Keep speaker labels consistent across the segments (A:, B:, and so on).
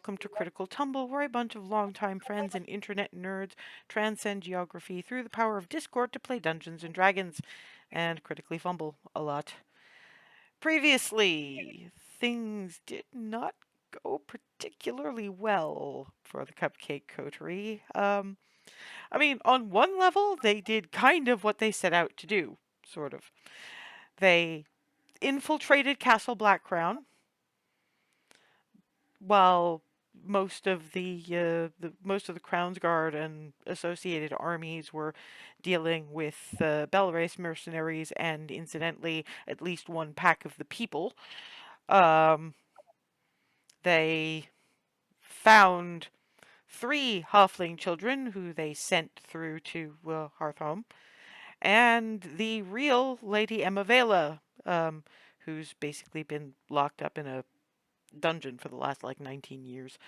A: welcome to Critical Tumble, where a bunch of longtime friends and internet nerds transcend geography through the power of Discord to play Dungeons and Dragons and critically fumble a lot. Previously, things did not go particularly well for the Cupcake Coterie. On one level, they did kind of what they set out to do, sort of. They infiltrated Castle Blackcrown, while most of the Crown's Guard and associated armies were dealing with Belrace mercenaries and, incidentally, at least one pack of the people. Um, they found 3 halfling children who they sent through to Hearthhome, and the real Lady Emma who's basically been locked up in a dungeon for the last 19 years.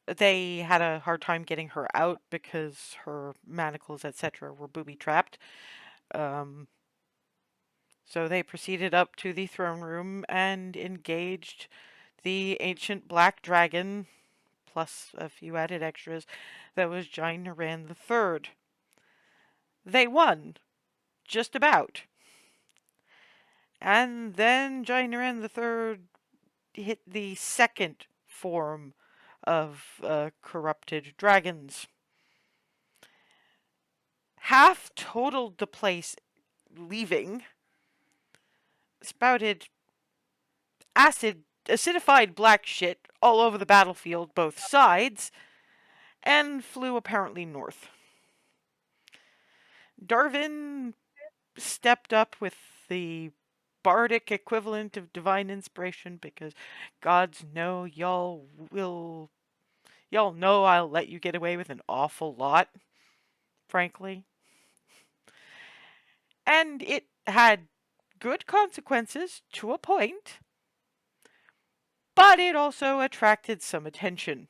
A: They had a hard time getting her out because her manacles, etc., were booby-trapped. So they proceeded up to the throne room and engaged the ancient black dragon, plus a few added extras, that was Jainaran III. They won. Just about. And then Jainaran III hit the second form of corrupted dragons. Half totaled the place, leaving, spouted acidified black shit all over the battlefield, both sides, and flew apparently north. Darwin stepped up with the bardic equivalent of divine inspiration because gods know y'all know I'll let you get away with an awful lot, frankly. And it had good consequences to a point, but it also attracted some attention.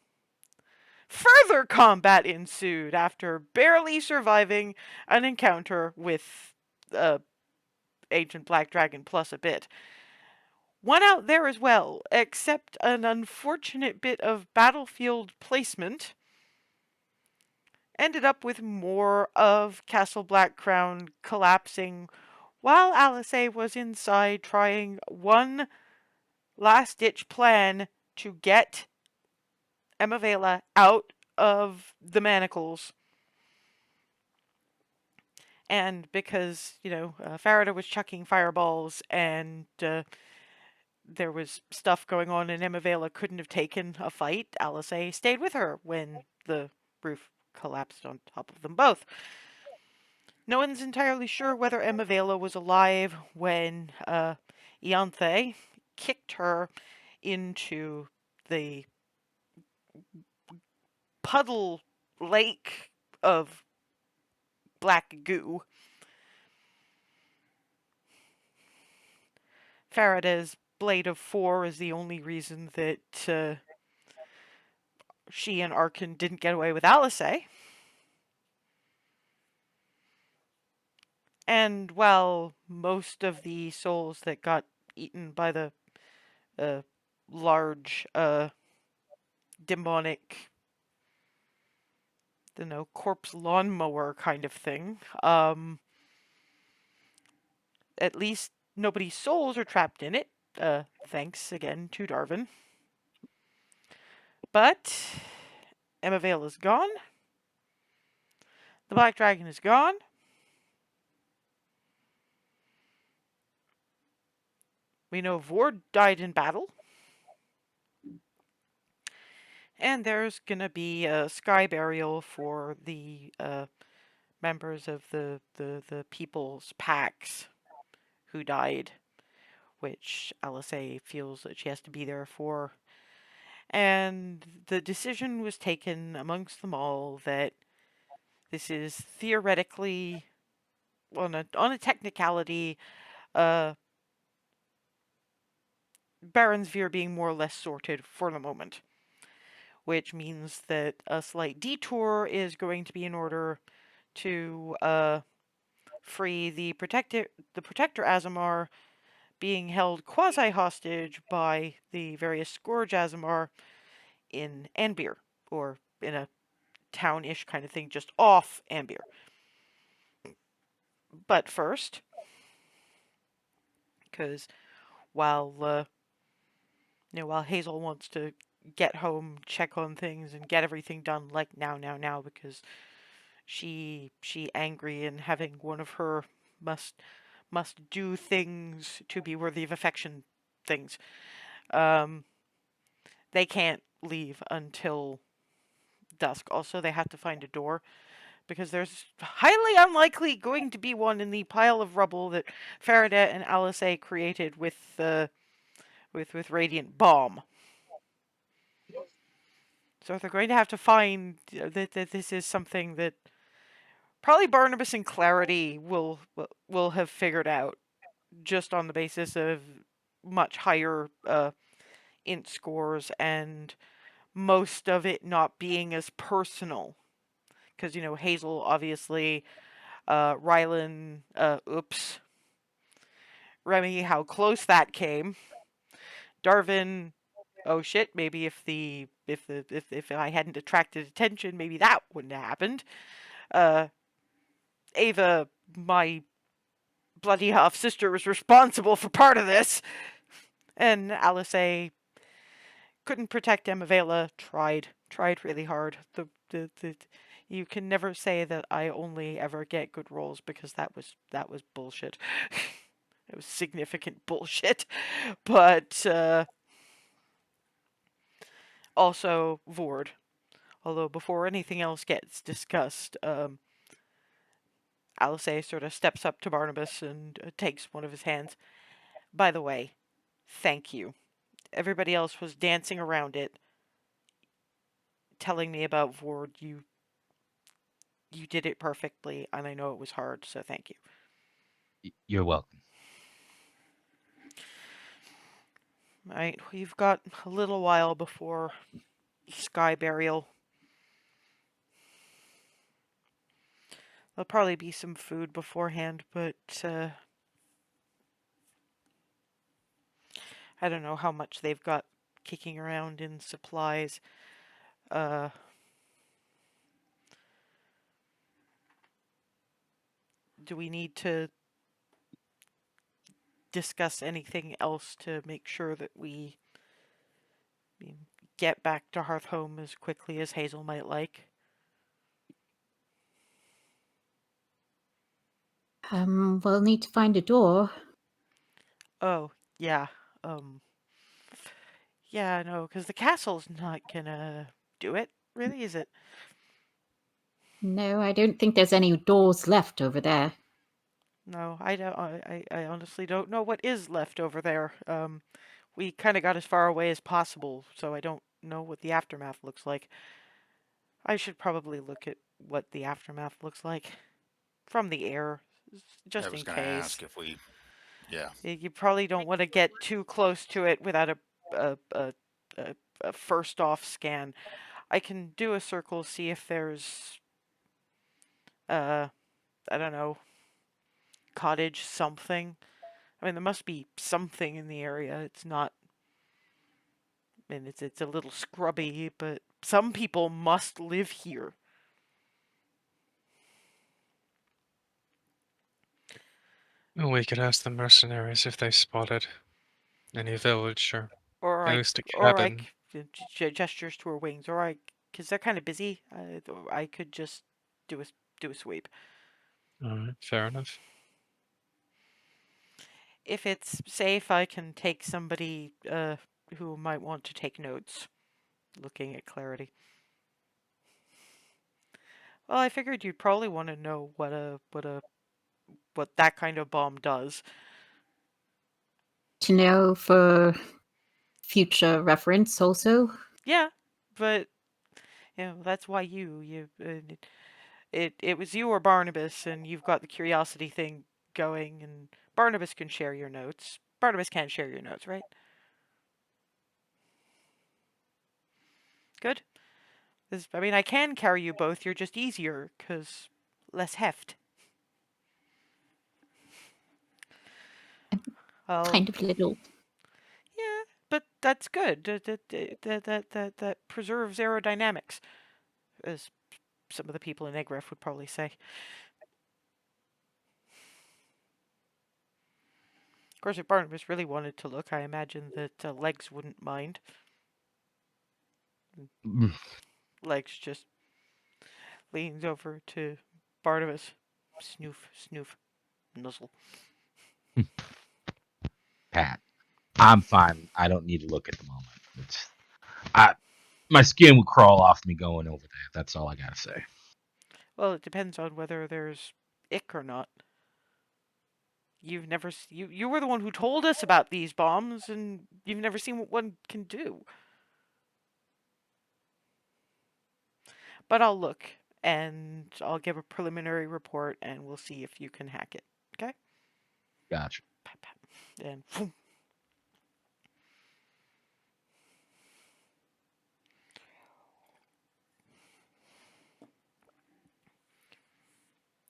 A: Further combat ensued after barely surviving an encounter with Agent Black Dragon plus a bit. One out there as well, except an unfortunate bit of battlefield placement ended up with more of Castle Blackcrown collapsing while Alisaie was inside trying one last-ditch plan to get Emma out of the manacles. And because, Farida was chucking fireballs and there was stuff going on and Emma couldn't have taken a fight, Alisaie stayed with her when the roof collapsed on top of them both. No one's entirely sure whether Emma was alive when Ianthe kicked her into the puddle lake of black goo. Farida's Blade of 4 is the only reason that she and Arkan didn't get away with Alisaie. And while most of the souls that got eaten by the large demonic, corpse lawnmower kind of thing, at least nobody's souls are trapped in it, thanks again to Darwin. But Emma is gone. The Black Dragon is gone. We know Vord died in battle. And there's gonna be a sky burial for the members of the People's Packs who died, which Alisaie feels that she has to be there for. And the decision was taken amongst them all that this is theoretically, on a technicality, Baronsveer being more or less sorted for the moment. Which means that a slight detour is going to be in order to free the Protector Aasimar, being held quasi-hostage by the various Scourge aasimar in Anbir, or in a town-ish kind of thing just off Anbir. But first, because while while Hazel wants to get home, check on things, and get everything done like now, because she angry and having one of her must must do things to be worthy of affection things. Um, they can't leave until dusk. Also, they have to find a door because there's highly unlikely going to be one in the pile of rubble that Faraday and Alisaie created with Radiant Bomb. So they're going to have to find that this is something that probably Barnabas and Clarity will have figured out just on the basis of much higher int scores and most of it not being as personal. Because, Hazel, obviously, Rylan, oops, Remy, how close that came. Darvin, oh shit, maybe if I hadn't attracted attention, maybe that wouldn't have happened. Uh, Ava, my bloody half sister, was responsible for part of this. And Alisaie couldn't protect Emavela, tried really hard. You can never say that I only ever get good rolls because that was bullshit. It was significant bullshit. But also Vord. Although before anything else gets discussed, Alisaie sort of steps up to Barnabas and takes one of his hands. By the way, thank you. Everybody else was dancing around it, telling me about Vord. You did it perfectly, and I know it was hard, so thank you.
B: You're welcome.
A: Right, we've got a little while before Sky Burial. There'll probably be some food beforehand, but I don't know how much they've got kicking around in supplies. Uh, do we need to discuss anything else to make sure that we get back to Hearthhome as quickly as Hazel might like?
C: We'll need to find a door.
A: Oh, yeah. Um, yeah, no, because the castle's not gonna do it, really, is it?
C: No, I don't think there's any doors left over there.
A: No, I don't. I honestly don't know what is left over there. We kind of got as far away as possible, so I don't know what the aftermath looks like. I should probably look at what the aftermath looks like from the air,
D: I
A: just
D: was
A: in
D: going to
A: case.
D: ask if we, yeah.
A: You probably don't want to get too close to it without a, a, a first off scan. I can do a circle, see if there's, uh, I don't know, cottage something. I mean, there must be something in the area. It's not. I mean, it's a little scrubby, but some people must live here.
E: We could ask the mercenaries if they spotted any village or
A: Or
E: at
A: I,
E: least a
A: or I
E: cabin.
A: gestures to her wings, or because they're kind of busy. I could just do a sweep.
E: Alright, fair enough.
A: If it's safe, I can take somebody who might want to take notes. Looking at Clarity. Well, I figured you'd probably want to know what that kind of bomb does.
C: To know for future reference also.
A: Yeah, but that's why it was you or Barnabas, and you've got the curiosity thing going, and Barnabas can share your notes. Barnabas can share your notes, right? Good. I mean, I can carry you both. You're just easier because less heft. Well,
C: Kind of little.
A: yeah, but that's good. That preserves aerodynamics, as some of the people in Egref would probably say. Of course, if Barnabas really wanted to look, I imagine that Legs wouldn't mind. Legs just leans over to Barnabas. Snoof, snoof, nuzzle.
B: Pat, I'm fine. I don't need to look at the moment. My skin would crawl off me going over there. That's all I gotta say.
A: Well, it depends on whether there's ick or not. You've never you were the one who told us about these bombs, and you've never seen what one can do. But I'll look, and I'll give a preliminary report, and we'll see if you can hack it. Okay?
B: Gotcha.
A: And boom.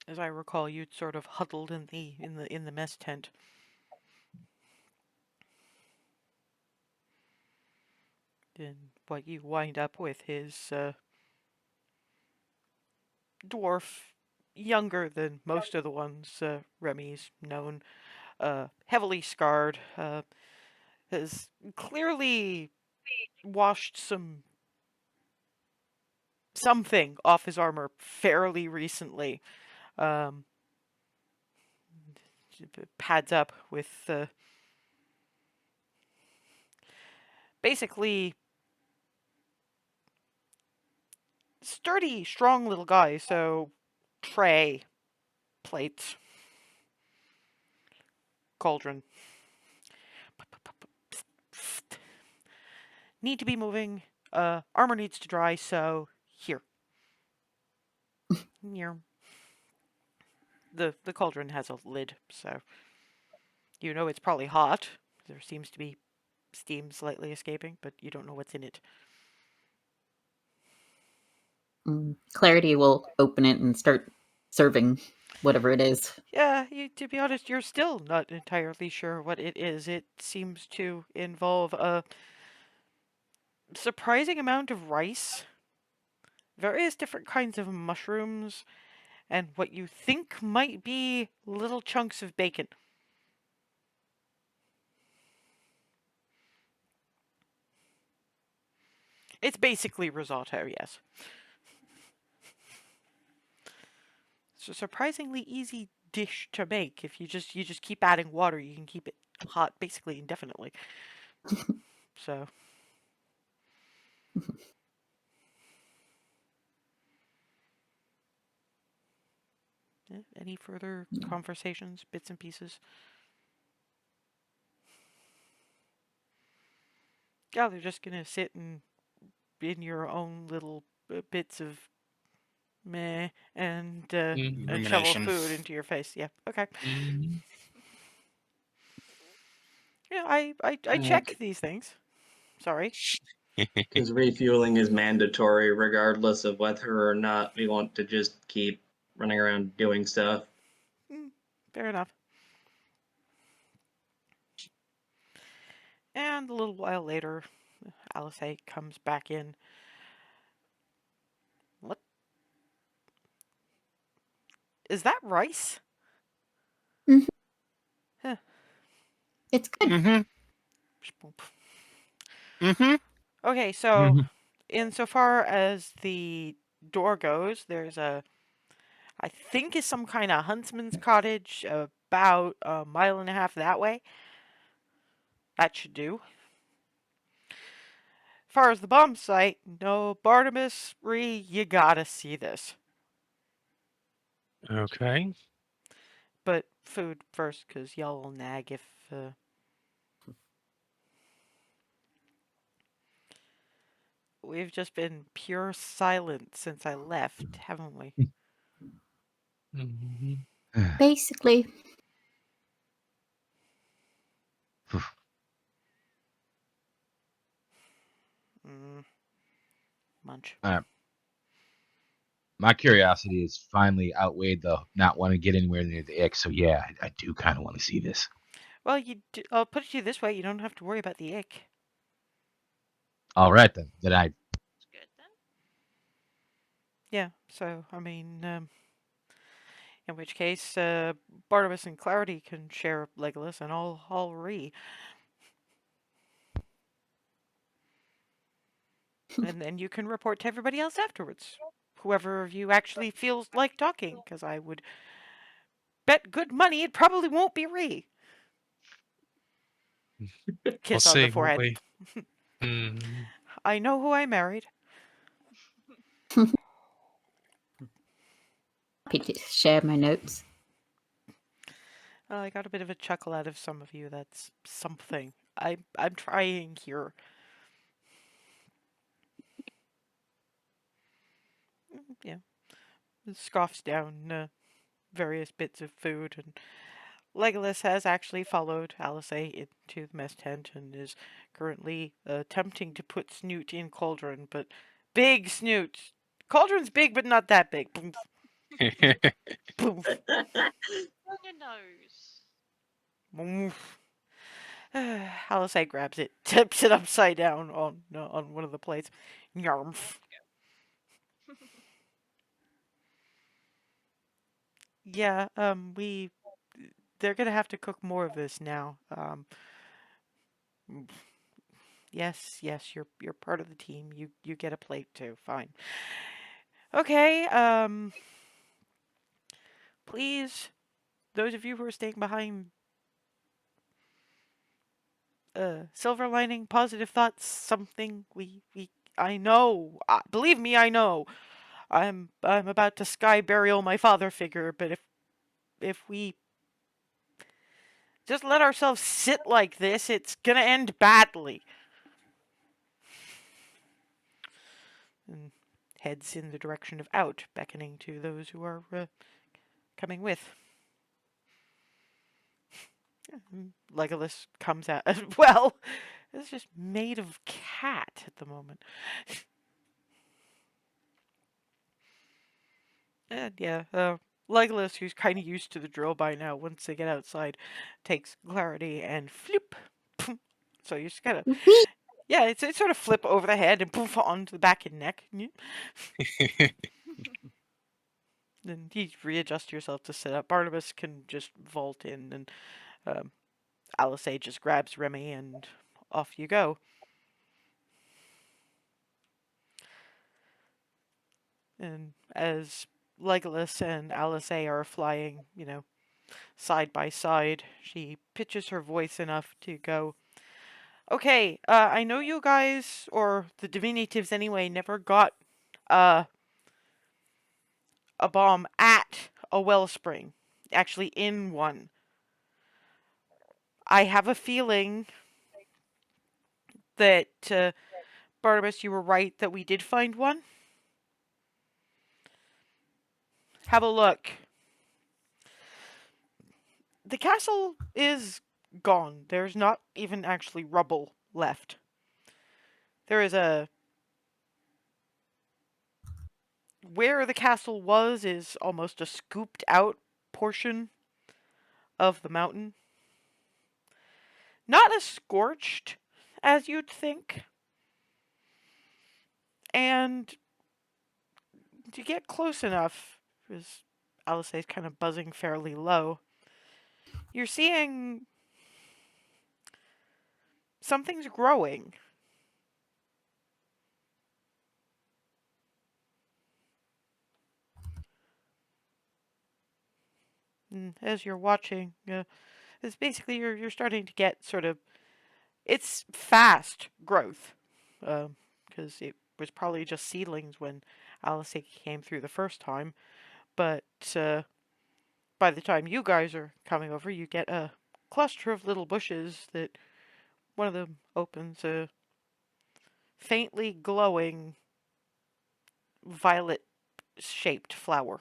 A: As I recall, you'd sort of huddled in the mess tent. And what you wind up with is dwarf, younger than most of the ones Remy's known, heavily scarred, has clearly washed something off his armor fairly recently. Pads up with basically sturdy, strong little guy. So tray, plates, cauldron. Need to be moving. Armor needs to dry, so here. Here. The cauldron has a lid, so you know it's probably hot. There seems to be steam slightly escaping, but you don't know what's in it.
C: Clarity will open it and start serving whatever it is.
A: Yeah, to be honest, you're still not entirely sure what it is. It seems to involve a surprising amount of rice, various different kinds of mushrooms, and what you think might be little chunks of bacon. It's basically risotto, yes. It's a surprisingly easy dish to make. If you just keep adding water, you can keep it hot basically indefinitely. So any further conversations, bits and pieces? Yeah, they're just gonna sit and in your own little bits of meh and shovel
D: Rumination.
A: food into your face. Yeah, okay.
E: Mhm.
A: Yeah, I check these things. Sorry.
F: Because refueling is mandatory regardless of whether or not we want to just keep running around doing stuff.
A: Fair enough. And a little while later, Alisaie comes back in. What? Is that rice?
C: Mhm.
A: Huh.
C: It's good.
A: Okay, so insofar as the door goes, there's I think is some kind of huntsman's cottage about a mile and a half that way. That should do. As far as the bomb site, no, Barnabas, you gotta see this.
E: Okay.
A: But food first, because y'all will nag if... We've just been pure silence since I left, haven't we?
E: Mhm.
C: Basically.
A: Munch.
B: My curiosity has finally outweighed the not wanting to get anywhere near the ick. So yeah, I do kind of want to see this.
A: Well, I'll put it to you this way: you don't have to worry about the ick.
B: All right then. Then I.
G: It's good then.
A: Yeah. So I mean, in which case, Barnabas and Clarity can share Legolas, and I'll re. And then you can report to everybody else afterwards. Whoever of you actually feels like talking, because I would bet good money it probably won't be Ree.
E: We'll
A: Kiss on
E: see,
A: the
E: won't
A: forehead.
E: we? Hmm.
A: I know who I married.
C: Happy to share my notes.
A: I got a bit of a chuckle out of some of you. That's something. I'm trying here. Yeah. Scoffs down various bits of food, and Legolas has actually followed Alisaie into the mess tent and is currently attempting to put Snoot in Cauldron, but big Snoot. Cauldron's big, but not that big. Boom, boom,
G: On your nose.
A: boom. Alisaie grabs it, tips it upside down on one of the plates. Yarmf. Yeah, they're gonna have to cook more of this now. Yes, you're part of the team. You get a plate too. Fine. Okay, please, those of you who are staying behind, silver lining, positive thoughts, something I know. Believe me, I know. I'm about to sky burial my father figure, but if we just let ourselves sit like this, it's gonna end badly. And heads in the direction of out, beckoning to those who are coming with. Legolas comes out. Well, it's just made of cat at the moment. And yeah, Legolas, who's kind of used to the drill by now, once they get outside, takes Clarity and flip. So you just gotta, yeah, it's sort of flip over the head and poof onto the back and neck. Then you readjust yourself to sit up. Barnabas can just vault in, and Alisaie just grabs Remy, and off you go. And as Legolas and Alisaie are flying, side by side, she pitches her voice enough to go, okay, I know you guys, or the diminutives anyway, never got a bomb at a wellspring. Actually, in one. I have a feeling that, Barnabas, you were right that we did find one. Have a look. The castle is gone. There's not even actually rubble left. There is where the castle was is almost a scooped out portion of the mountain. Not as scorched as you'd think. And to get close enough, because Alisaie's kind of buzzing fairly low, you're seeing something's growing. And as you're watching, it's basically you're starting to get sort of, it's fast growth, because it was probably just seedlings when Alisaie came through the first time. But by the time you guys are coming over, you get a cluster of little bushes that one of them opens a faintly glowing violet-shaped flower.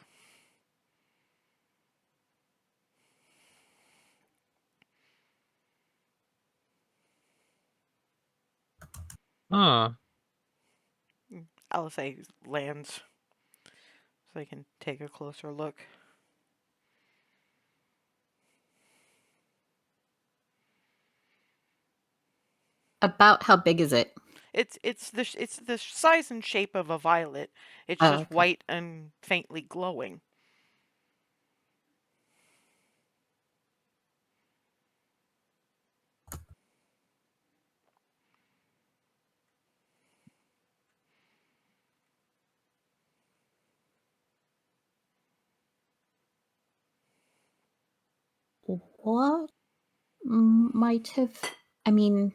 E: Huh.
A: Alisaie lands so they can take a closer look.
C: About how big is it?
A: It's the size and shape of a violet. It's
C: Oh,
A: just
C: okay.
A: white and faintly glowing.
C: What might have... I mean,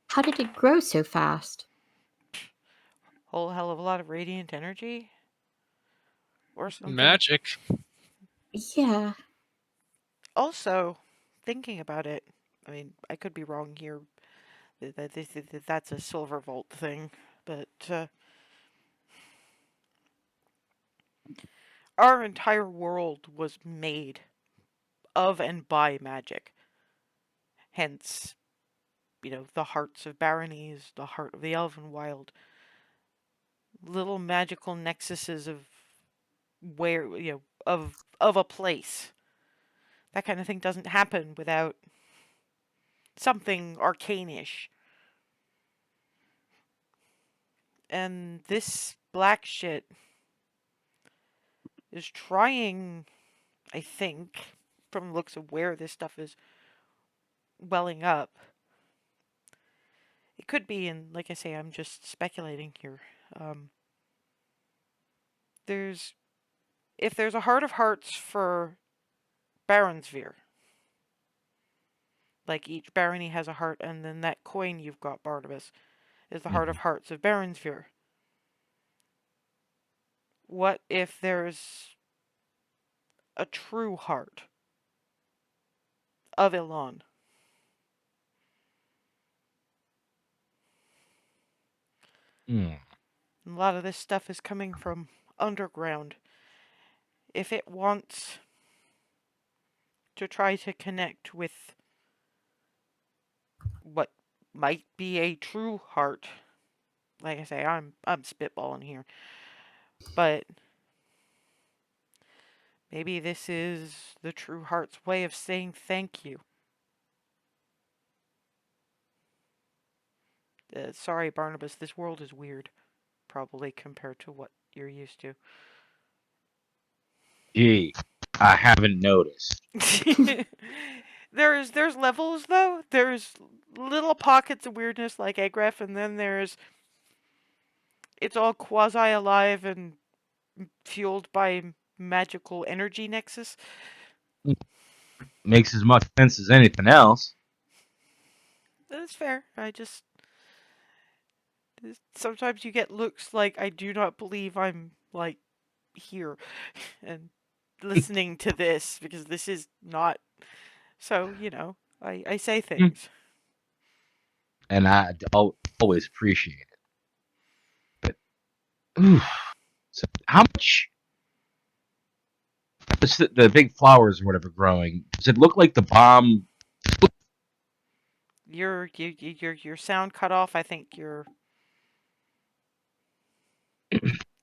C: how did it grow so fast?
A: Whole hell of a lot of radiant energy or something.
E: Magic.
C: Yeah.
A: Also, thinking about it, I mean, I could be wrong here. That's a silver vault thing, but our entire world was made of and by magic. Hence, the hearts of baronies, the heart of the elven wild, little magical nexuses of where, of a place. That kind of thing doesn't happen without something arcane-ish. And this black shit is trying, I think, from the looks of where this stuff is welling up. It could be, and like I say, I'm just speculating here. There's If there's a heart of hearts for Baronsvere, like each barony has a heart, and then that coin you've got, Barnabas, is the heart of hearts of Baronsvere. What if there's a true heart of Elon?
B: Mm.
A: A lot of this stuff is coming from underground. If it wants to try to connect with what might be a true heart, like I say, I'm spitballing here, but maybe this is the true heart's way of saying thank you. Sorry, Barnabas, this world is weird, probably compared to what you're used to.
B: Gee, I haven't noticed.
A: There's levels though. There's little pockets of weirdness like Egref, and then it's all quasi alive and fueled by magical energy nexus.
B: Makes as much sense as anything else.
A: That's fair. Sometimes you get looks like I do not believe I'm like here and listening to this because this is not. So I say things.
B: And I always appreciate it. But ooh, so how much? The big flowers or whatever growing. Does it look like the bomb?
A: Your sound cut off. I think you're.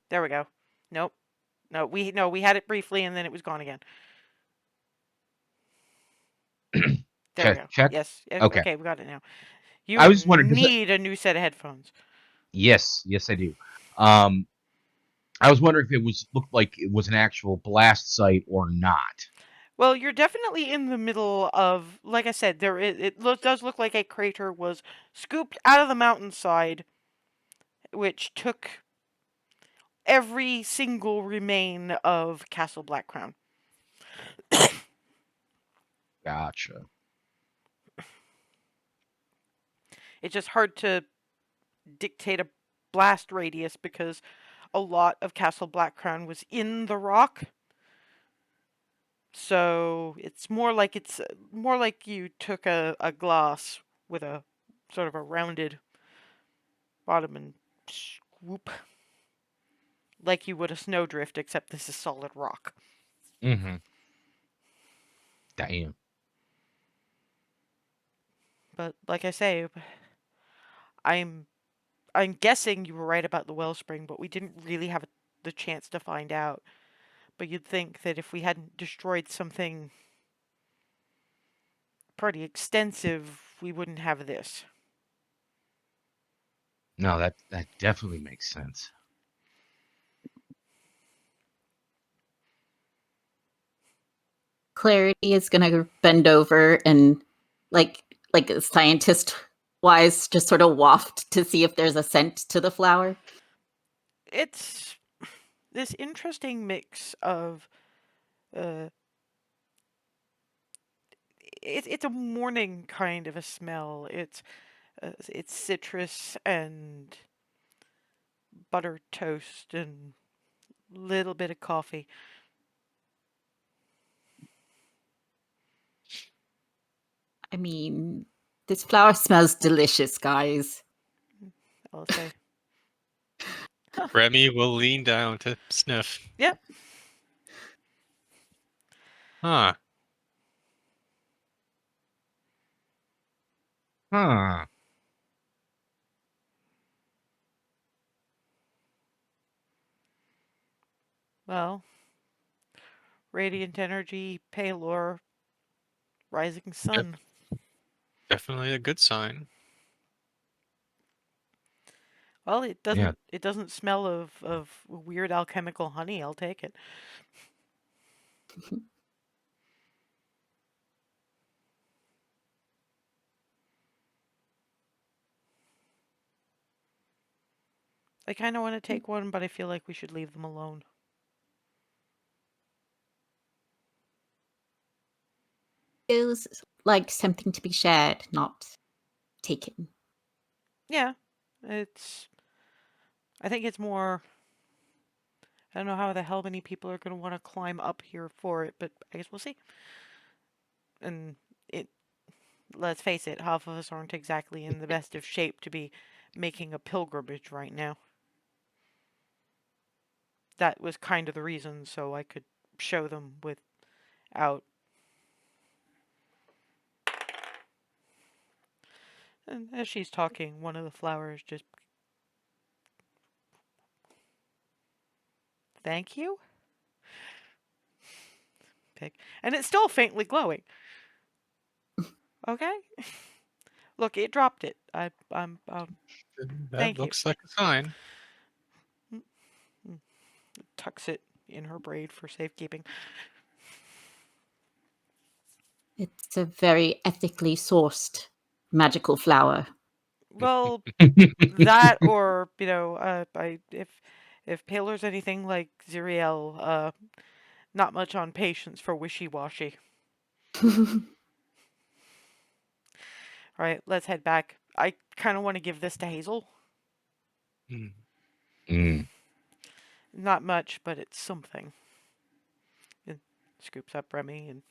A: There we go. Nope. No, we had it briefly and then it was gone again. There we go.
B: Check.
A: Yes.
B: Okay.
A: Okay, we got it now.
B: I
A: You
B: was wondering.
A: need a new set of headphones.
B: Yes, I do. I was wondering if it looked like it was an actual blast site or not.
A: Well, you're definitely in the middle of, like I said, does look like a crater was scooped out of the mountainside, which took every single remain of Castle Blackcrown.
B: Gotcha.
A: It's just hard to dictate a blast radius because a lot of Castle Blackcrown was in the rock. So it's more like you took a glass with a sort of a rounded bottom and swoop, like you would a snowdrift, except this is solid rock.
B: Mm-hmm. Damn.
A: But like I say, I'm guessing you were right about the wellspring, but we didn't really have the chance to find out. But you'd think that if we hadn't destroyed something pretty extensive, we wouldn't have this.
B: No, that definitely makes sense.
C: Clarity is gonna bend over and, like a scientist wise, just sort of waft to see if there's a scent to the flower.
A: It's this interesting mix of uh, it's a morning kind of a smell. It's citrus and buttered toast and little bit of coffee.
C: I mean, this flower smells delicious, guys.
A: I'll say.
E: Remy will lean down to sniff.
A: Yep.
E: Huh.
B: Huh.
A: Well, radiant energy, palor, rising sun.
E: Definitely a good sign.
A: Well, it
B: Yeah.
A: doesn't smell of weird alchemical honey. I'll take it. I kind of want to take one, but I feel like we should leave them alone.
C: Feels like something to be shared, not taken.
A: Yeah, it's. I think it's more. I don't know how the hell many people are going to want to climb up here for it, but I guess we'll see. And it. Let's face it, half of us aren't exactly in the best of shape to be making a pilgrimage right now. That was kind of the reason, so I could show them without. And as she's talking, one of the flowers just. Thank you? Pick. And it's still faintly glowing. Okay? Look, it dropped it. I'm
E: That
A: thank you.
E: looks like a sign.
A: Tucks it in her braid for safekeeping.
C: It's a very ethically sourced magical flower.
A: Well, that or, if Paler's anything like Ziriel, not much on patience for wishy-washy. Alright, let's head back. I kind of want to give this to Hazel.
E: Hmm.
B: Mm.
A: Not much, but it's something. And scoops up Remy, and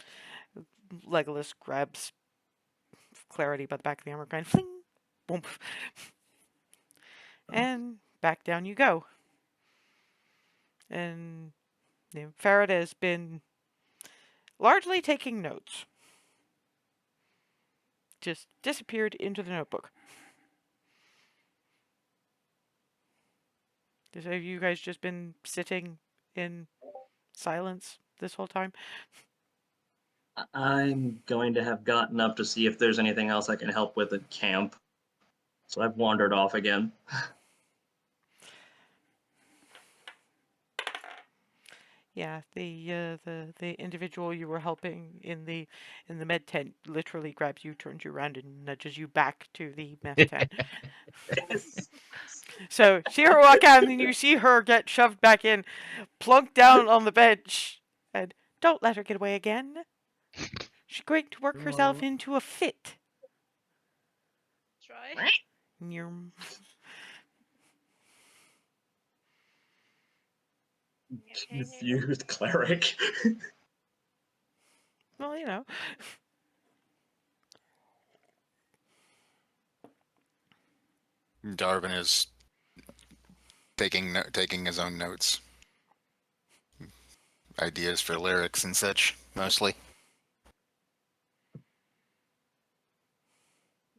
A: Legolas grabs Clarity by the back of the armor, kind of fling, boom, and back down you go. And Farad has been largely taking notes. Just disappeared into the notebook. Have you guys just been sitting in silence this whole time?
F: I'm going to have gotten up to see if there's anything else I can help with at camp. So I've wandered off again.
A: Yeah, the individual you were helping in the med tent literally grabs you, turns you around, and nudges you back to the meth tent.
F: Yes.
A: So see her walk out, and then you see her get shoved back in, plunk down on the bench, and don't let her get away again. She's going to work herself into a fit.
G: Try.
A: Nyum.
F: Confused cleric.
A: Well, you know.
D: Darwin is taking his own notes, ideas for lyrics and such, mostly.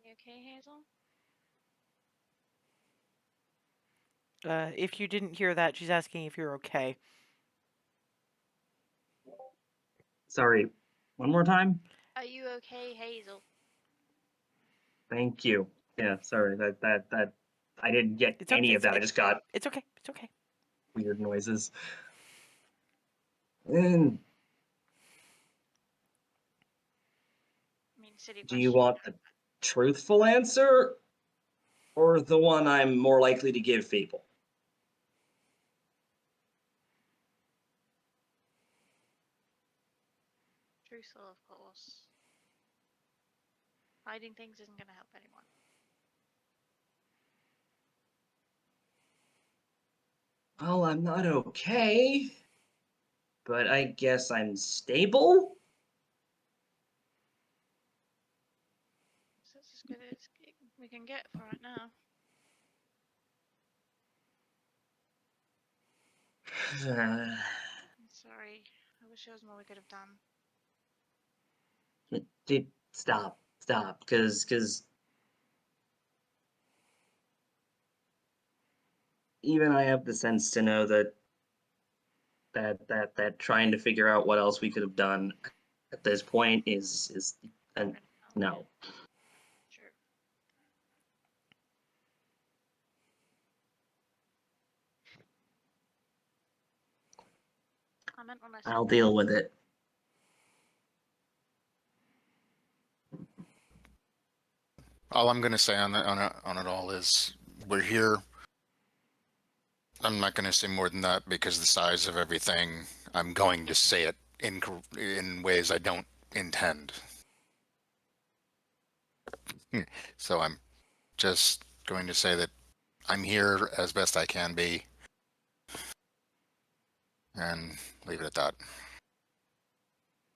G: You okay, Hazel?
A: If you didn't hear that, she's asking if you're okay.
F: Sorry, one more time?
G: Are you okay, Hazel?
F: Thank you. Yeah, sorry. That I didn't get
A: It's okay,
F: any of that. I just got
A: It's okay. It's okay.
F: weird noises. And
G: I mean, city
F: do you
G: question.
F: want the truthful answer or the one I'm more likely to give people?
G: Truthful, of course. Hiding things isn't going to help anyone.
F: Well, I'm not okay, but I guess I'm stable?
G: So that's as good as we can get for right now. I'm sorry. I wish there was more we could have done.
F: Stop, because even I have the sense to know that trying to figure out what else we could have done at this point is no.
G: True. I meant when I said
F: I'll deal with it.
D: All I'm going to say on it all is we're here. I'm not going to say more than that because the size of everything. I'm going to say it in ways I don't intend. So I'm just going to say that I'm here as best I can be, and leave it at that.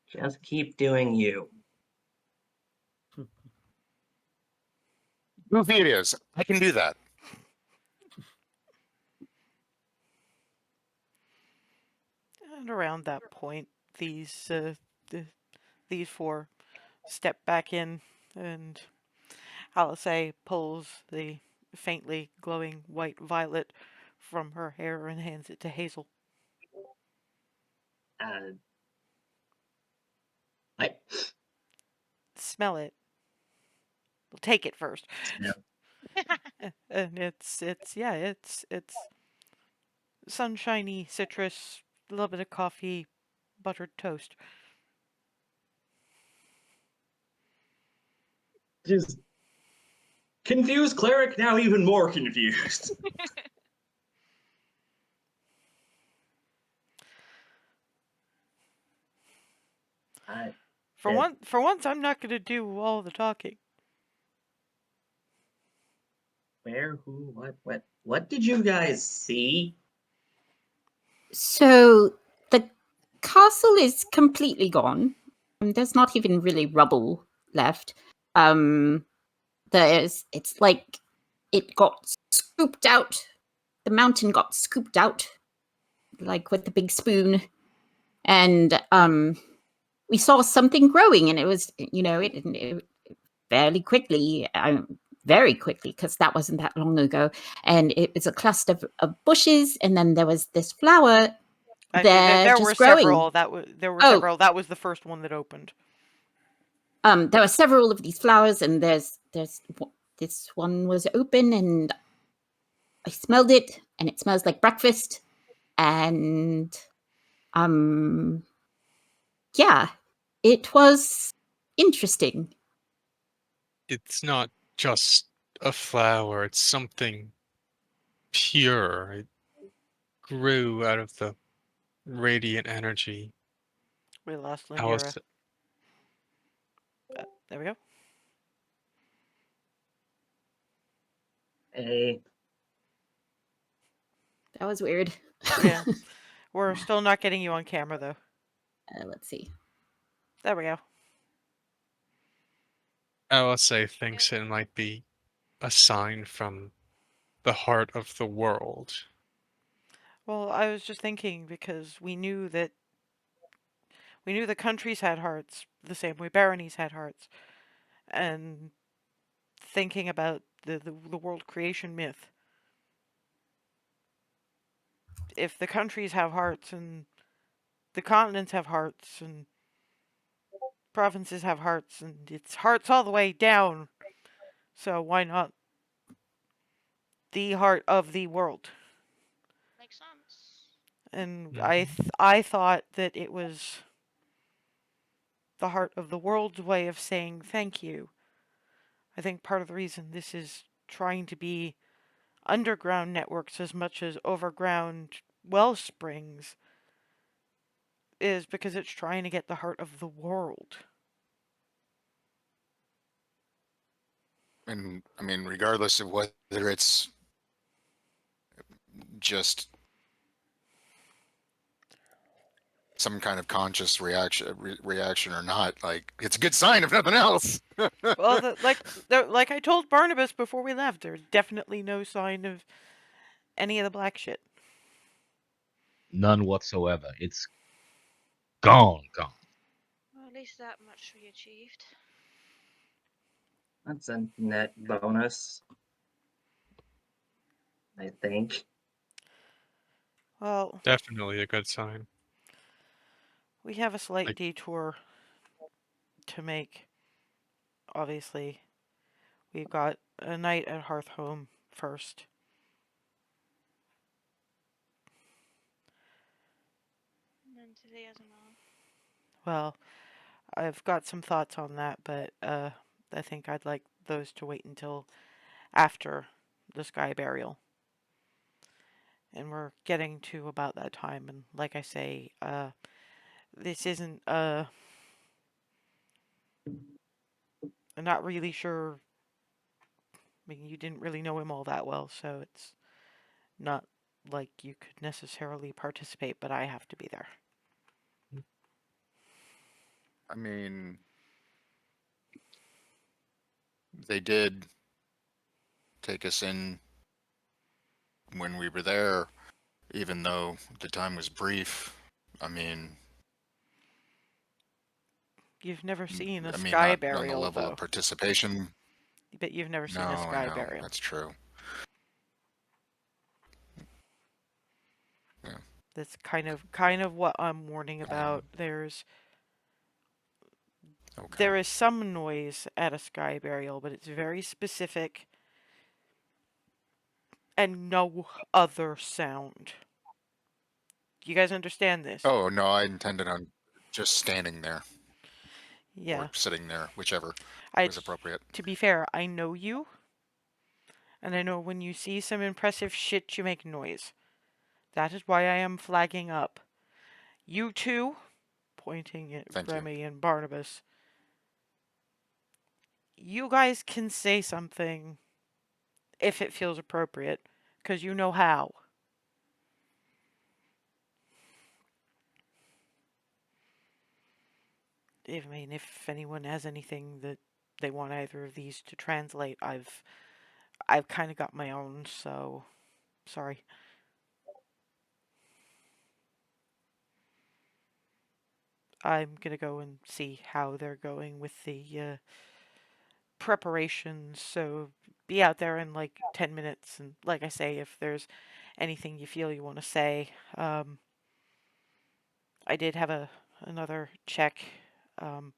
F: Just keep doing you.
D: Goofy it is. I can do that.
A: And around that point, these four step back in, and Alisaie pulls the faintly glowing white violet from her hair and hands it to Hazel.
F: I
A: Smell it. We'll take it first.
F: no.
A: And it's sunshiny citrus, a little bit of coffee, buttered toast.
F: Just confused cleric, now even more confused.
A: For once, I'm not going to do all the talking.
F: Where, who, what did you guys see?
C: So the castle is completely gone. There's not even really rubble left. It's like it got scooped out. The mountain got scooped out, like with the big spoon, and we saw something growing, and it was, it fairly quickly, very quickly, because that wasn't that long ago, and it was a cluster of bushes, and then there was this flower there
A: There were
C: just growing.
A: several. There were several. That was the first one that opened.
C: There were several of these flowers, and there's this one was open, and I smelled it, and it smells like breakfast, and yeah, it was interesting.
E: It's not just a flower, it's something pure. It grew out of the radiant energy.
A: We lost
E: Alice,
A: Lindera. There we go.
F: Hey,
C: That was weird.
A: Yeah. We're still not getting you on camera, though.
C: Let's see.
A: There we go.
E: Alisaie thinks it might be a sign from the heart of the world.
A: Well, I was just thinking because we knew the countries had hearts the same way baronies had hearts, and thinking about the world creation myth. If the countries have hearts and the continents have hearts and provinces have hearts and it's hearts all the way down, so why not the heart of the world.
G: Makes sense.
A: And
E: Mhm.
A: I thought that it was the heart of the world's way of saying thank you. I think part of the reason this is trying to be underground networks as much as overground well springs is because it's trying to get the heart of the world.
D: And I mean, regardless of whether it's just some kind of conscious reaction or not, like it's a good sign if nothing else.
A: Well, like I told Barnabas before we left, there's definitely no sign of any of the black shit.
B: None whatsoever. It's gone.
G: Well, at least that much we achieved.
F: That's a net bonus, I think.
A: Well,
E: Definitely a good sign.
A: we have a slight
E: Like,
A: detour to make. Obviously, we've got a night at Hearthhome first.
G: And then to the aasimar.
A: Well, I've got some thoughts on that, but I think I'd like those to wait until after the sky burial. And we're getting to about that time, and like I say, this isn't I'm not really sure. I mean, you didn't really know him all that well, so it's not like you could necessarily participate, but I have to be there.
D: I mean, they did take us in when we were there, even though the time was brief. I mean,
A: You've never seen a
D: I mean,
A: sky
D: not on the
A: burial,
D: level of
A: though.
D: participation.
A: But you've never
D: No,
A: seen a
D: I
A: sky
D: know
A: burial.
D: that's true. Yeah.
A: That's kind of what I'm warning about. There
D: Okay.
A: is some noise at a sky burial, but it's very specific and no other sound. Do you guys understand this?
D: Oh no, I intended on just standing there
A: Yeah.
D: or sitting there, whichever
A: I
D: was appropriate.
A: To be fair, I know you, and I know when you see some impressive shit you make noise. That is why I am flagging up. You two, pointing at
D: Thank you.
A: Remy and Barnabas, you guys can say something if it feels appropriate, because you know how. I mean, if anyone has anything that they want either of these to translate, I've kind of got my own, so sorry. I'm gonna go and see how they're going with the preparations. So be out there in like 10 minutes, and like I say, if there's anything you feel you want to say, I did have another check. Um,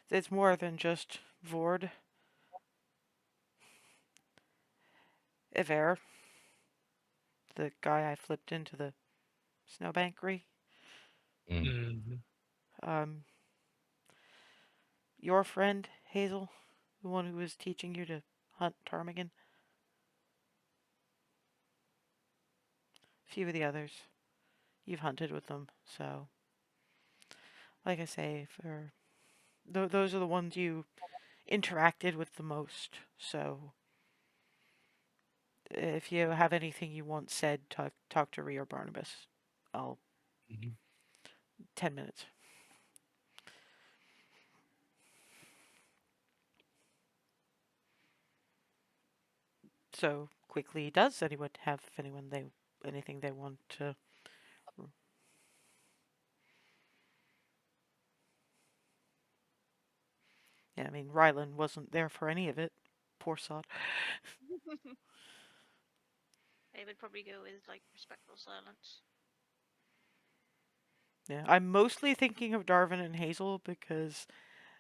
A: it's more than just Vord. Ever, the guy I flipped into the snowbankery.
B: Mm.
E: mhm.
A: Um, your friend, Hazel, the one who was teaching you to hunt ptarmigan. A few of the others. You've hunted with them, so like I say, those are the ones you interacted with the most. So if you have anything you want said, talk to Rhea or Barnabas. I'll
E: Mhm.
A: 10 minutes. So quickly, does anyone have anything they want to? Yeah, I mean Rylan wasn't there for any of it. Poor sod.
G: They would probably go with like respectful silence.
A: Yeah, I'm mostly thinking of Darwin and Hazel because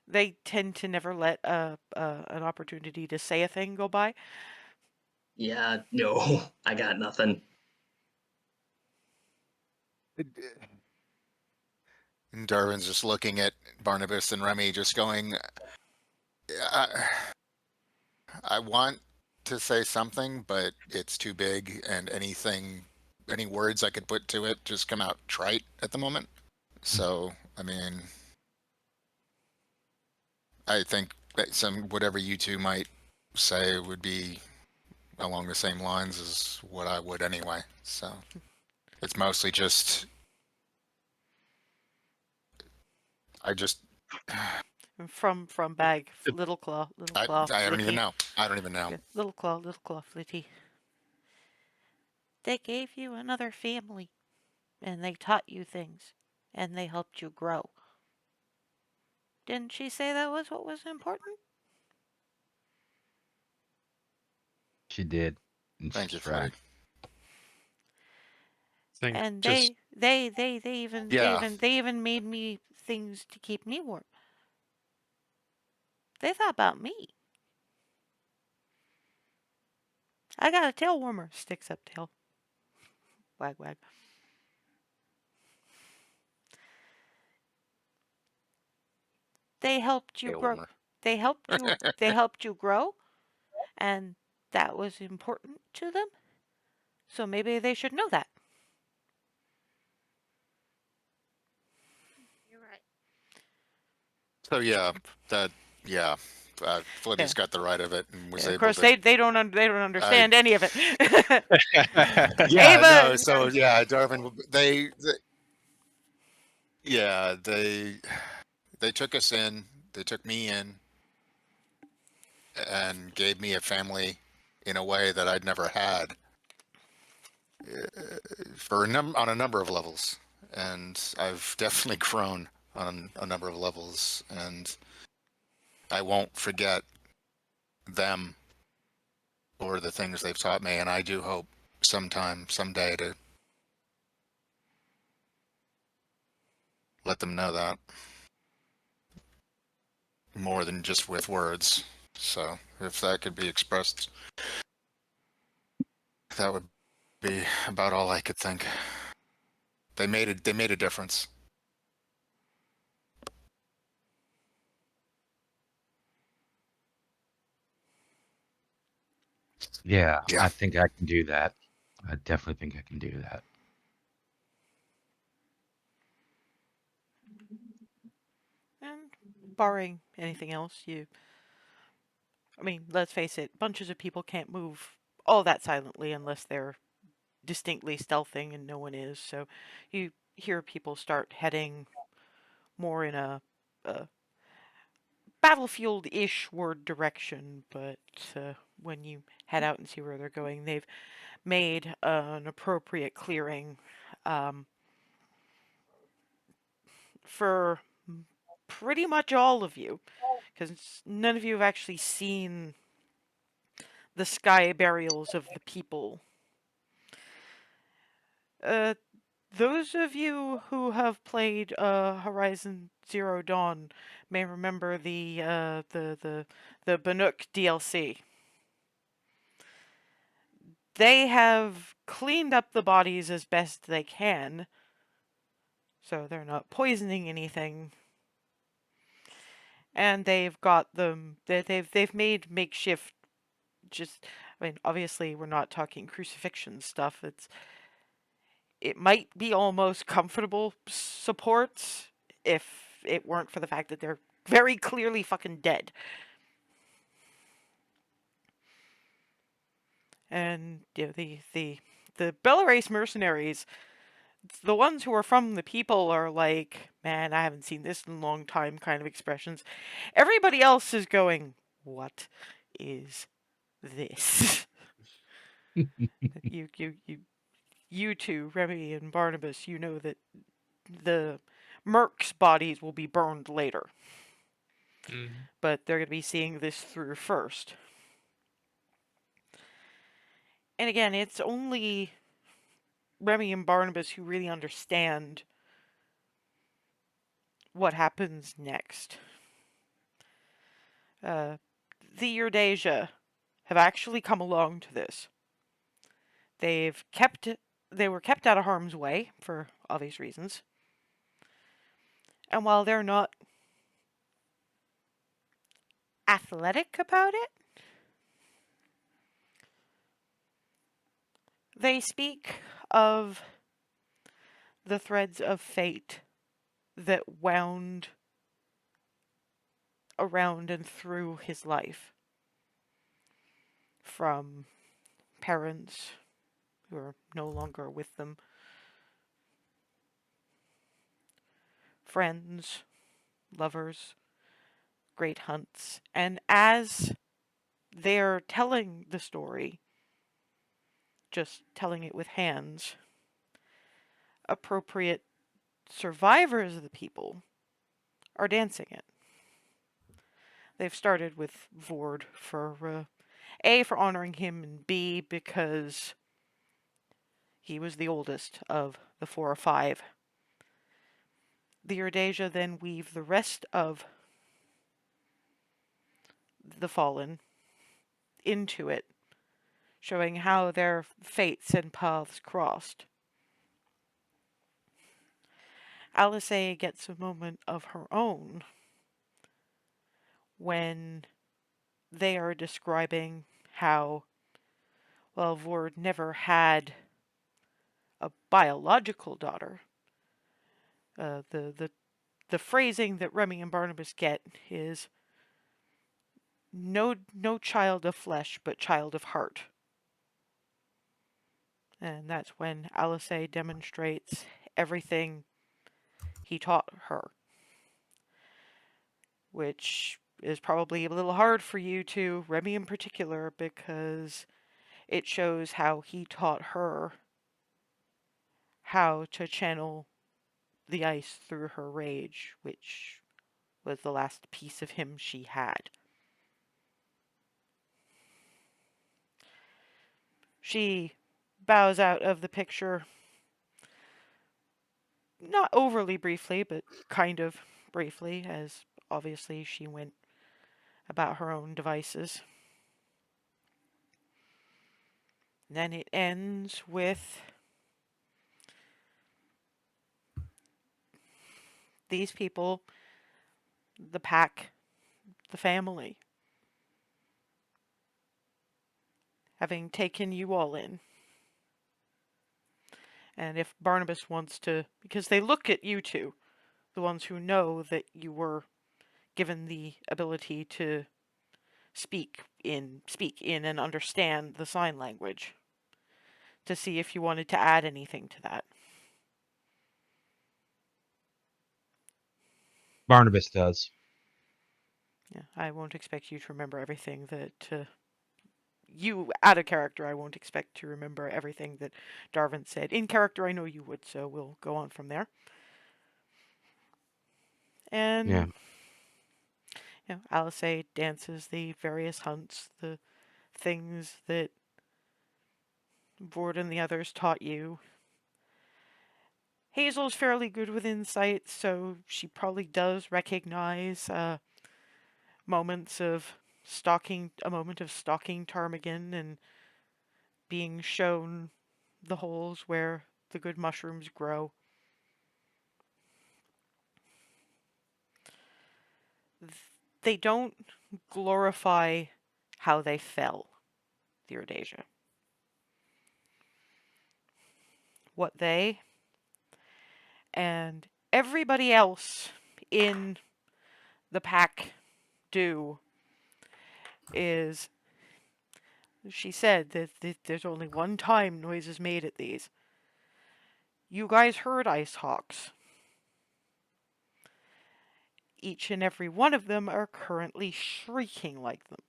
A: They tend to never let an opportunity to say a thing go by.
F: Yeah, no, I got nothing.
D: And Darwin's just looking at Barnabas and Remy, just going, I want to say something, but it's too big, and any words I could put to it just come out trite at the moment. So, I mean, I think that whatever you two might say would be along the same lines as what I would anyway. So, it's mostly just, I just,
A: From bag, little claw,
D: I don't even
A: Flitty.
D: know. I don't even know.
A: Yeah, little claw, Flitty. They gave you another family, and they taught you things, and they helped you grow. Didn't she say that was what was important?
B: She did. And
D: Thank
B: she's
D: you,
B: right.
D: Flitty.
E: Think
A: And
E: just
A: they
D: Yeah.
A: even made me things to keep me warm. They thought about me. I got a tail warmer. Sticks up tail. Wag wag. They helped you
D: Tail
A: grow.
D: warmer.
A: They helped you grow, and that was important to them. So maybe they should know that.
G: You're right.
D: So yeah, Flitty's got the right of it and was
A: Yeah, of
D: able
A: course,
D: to.
A: they don't understand any of it.
D: Yeah, no.
A: Ava,
D: So yeah, Darwin. Yeah, they took us in. They took me in and gave me a family in a way that I'd never had on a number of levels, and I've definitely grown on a number of levels, and I won't forget them or the things they've taught me, and I do hope someday to let them know that more than just with words. So if that could be expressed, that would be about all I could think. They made a difference.
B: Yeah,
D: Yeah.
B: I think I can do that. I definitely think I can do that.
A: and barring anything else, I mean, let's face it, bunches of people can't move all that silently unless they're distinctly stealthing and no one is. So you hear people start heading more in a battlefield-ish word direction, but when you head out and see where they're going, they've made an appropriate clearing for pretty much all of you, because none of you have actually seen the sky burials of the people. Uh, those of you who have played Horizon Zero Dawn may remember the Banuk DLC. They have cleaned up the bodies as best they can, so they're not poisoning anything. And they've got them. They've made makeshift. Just, I mean, obviously we're not talking crucifixion stuff. It might be almost comfortable supports if it weren't for the fact that they're very clearly fucking dead. And you know, the Belarus mercenaries, the ones who are from the people, are like, man, I haven't seen this in a long time kind of expressions. Everybody else is going, what is this? You two, Remy and Barnabas, you know that the mercs' bodies will be burned later. But they're going to be seeing this through first. And again, it's only Remy and Barnabas who really understand what happens next. The Urdasia have actually come along to this. They were kept out of harm's way for obvious reasons. And while they're not athletic about it, they speak of the threads of fate that wound around and through his life. From parents who are no longer with them, friends, lovers, great hunts. And as they're telling the story, just telling it with hands, appropriate survivors of the people are dancing it. They've started with Vord for A, for honoring him, and B, because he was the oldest of the 4 or 5. The Urdasia then weave the rest of the fallen into it, showing how their fates and paths crossed. Alisaie gets a moment of her own when they are describing how, well, Vord never had a biological daughter. The phrasing that Remy and Barnabas get is no child of flesh, but child of heart. And that's when Alisaie demonstrates everything he taught her, which is probably a little hard for you to, Remy in particular, because it shows how he taught her how to channel the ice through her rage, which was the last piece of him she had. She bows out of the picture, not overly briefly, but kind of briefly, as obviously she went about her own devices. Then it ends with these people, the pack, the family, having taken you all in. And if Barnabas wants to, because they look at you two, the ones who know that you were given the ability to speak in and understand the sign language, to see if you wanted to add anything to that.
B: Barnabas does.
A: Yeah, I won't expect you to remember everything that you, out of character, I won't expect to remember everything that Darvin said. In character, I know you would, so we'll go on from there. And,
B: Yeah.
A: Alisaie dances the various hunts, the things that Vord and the others taught you. Hazel's fairly good with insight, so she probably does recognize moments of a moment of stalking ptarmigan and being shown the holes where the good mushrooms grow. They don't glorify how they fell, the Urdasia. What they and everybody else in the pack do is, she said that there's only one time noise is made at these. You guys heard ice hawks. Each and every one of them are currently shrieking like them.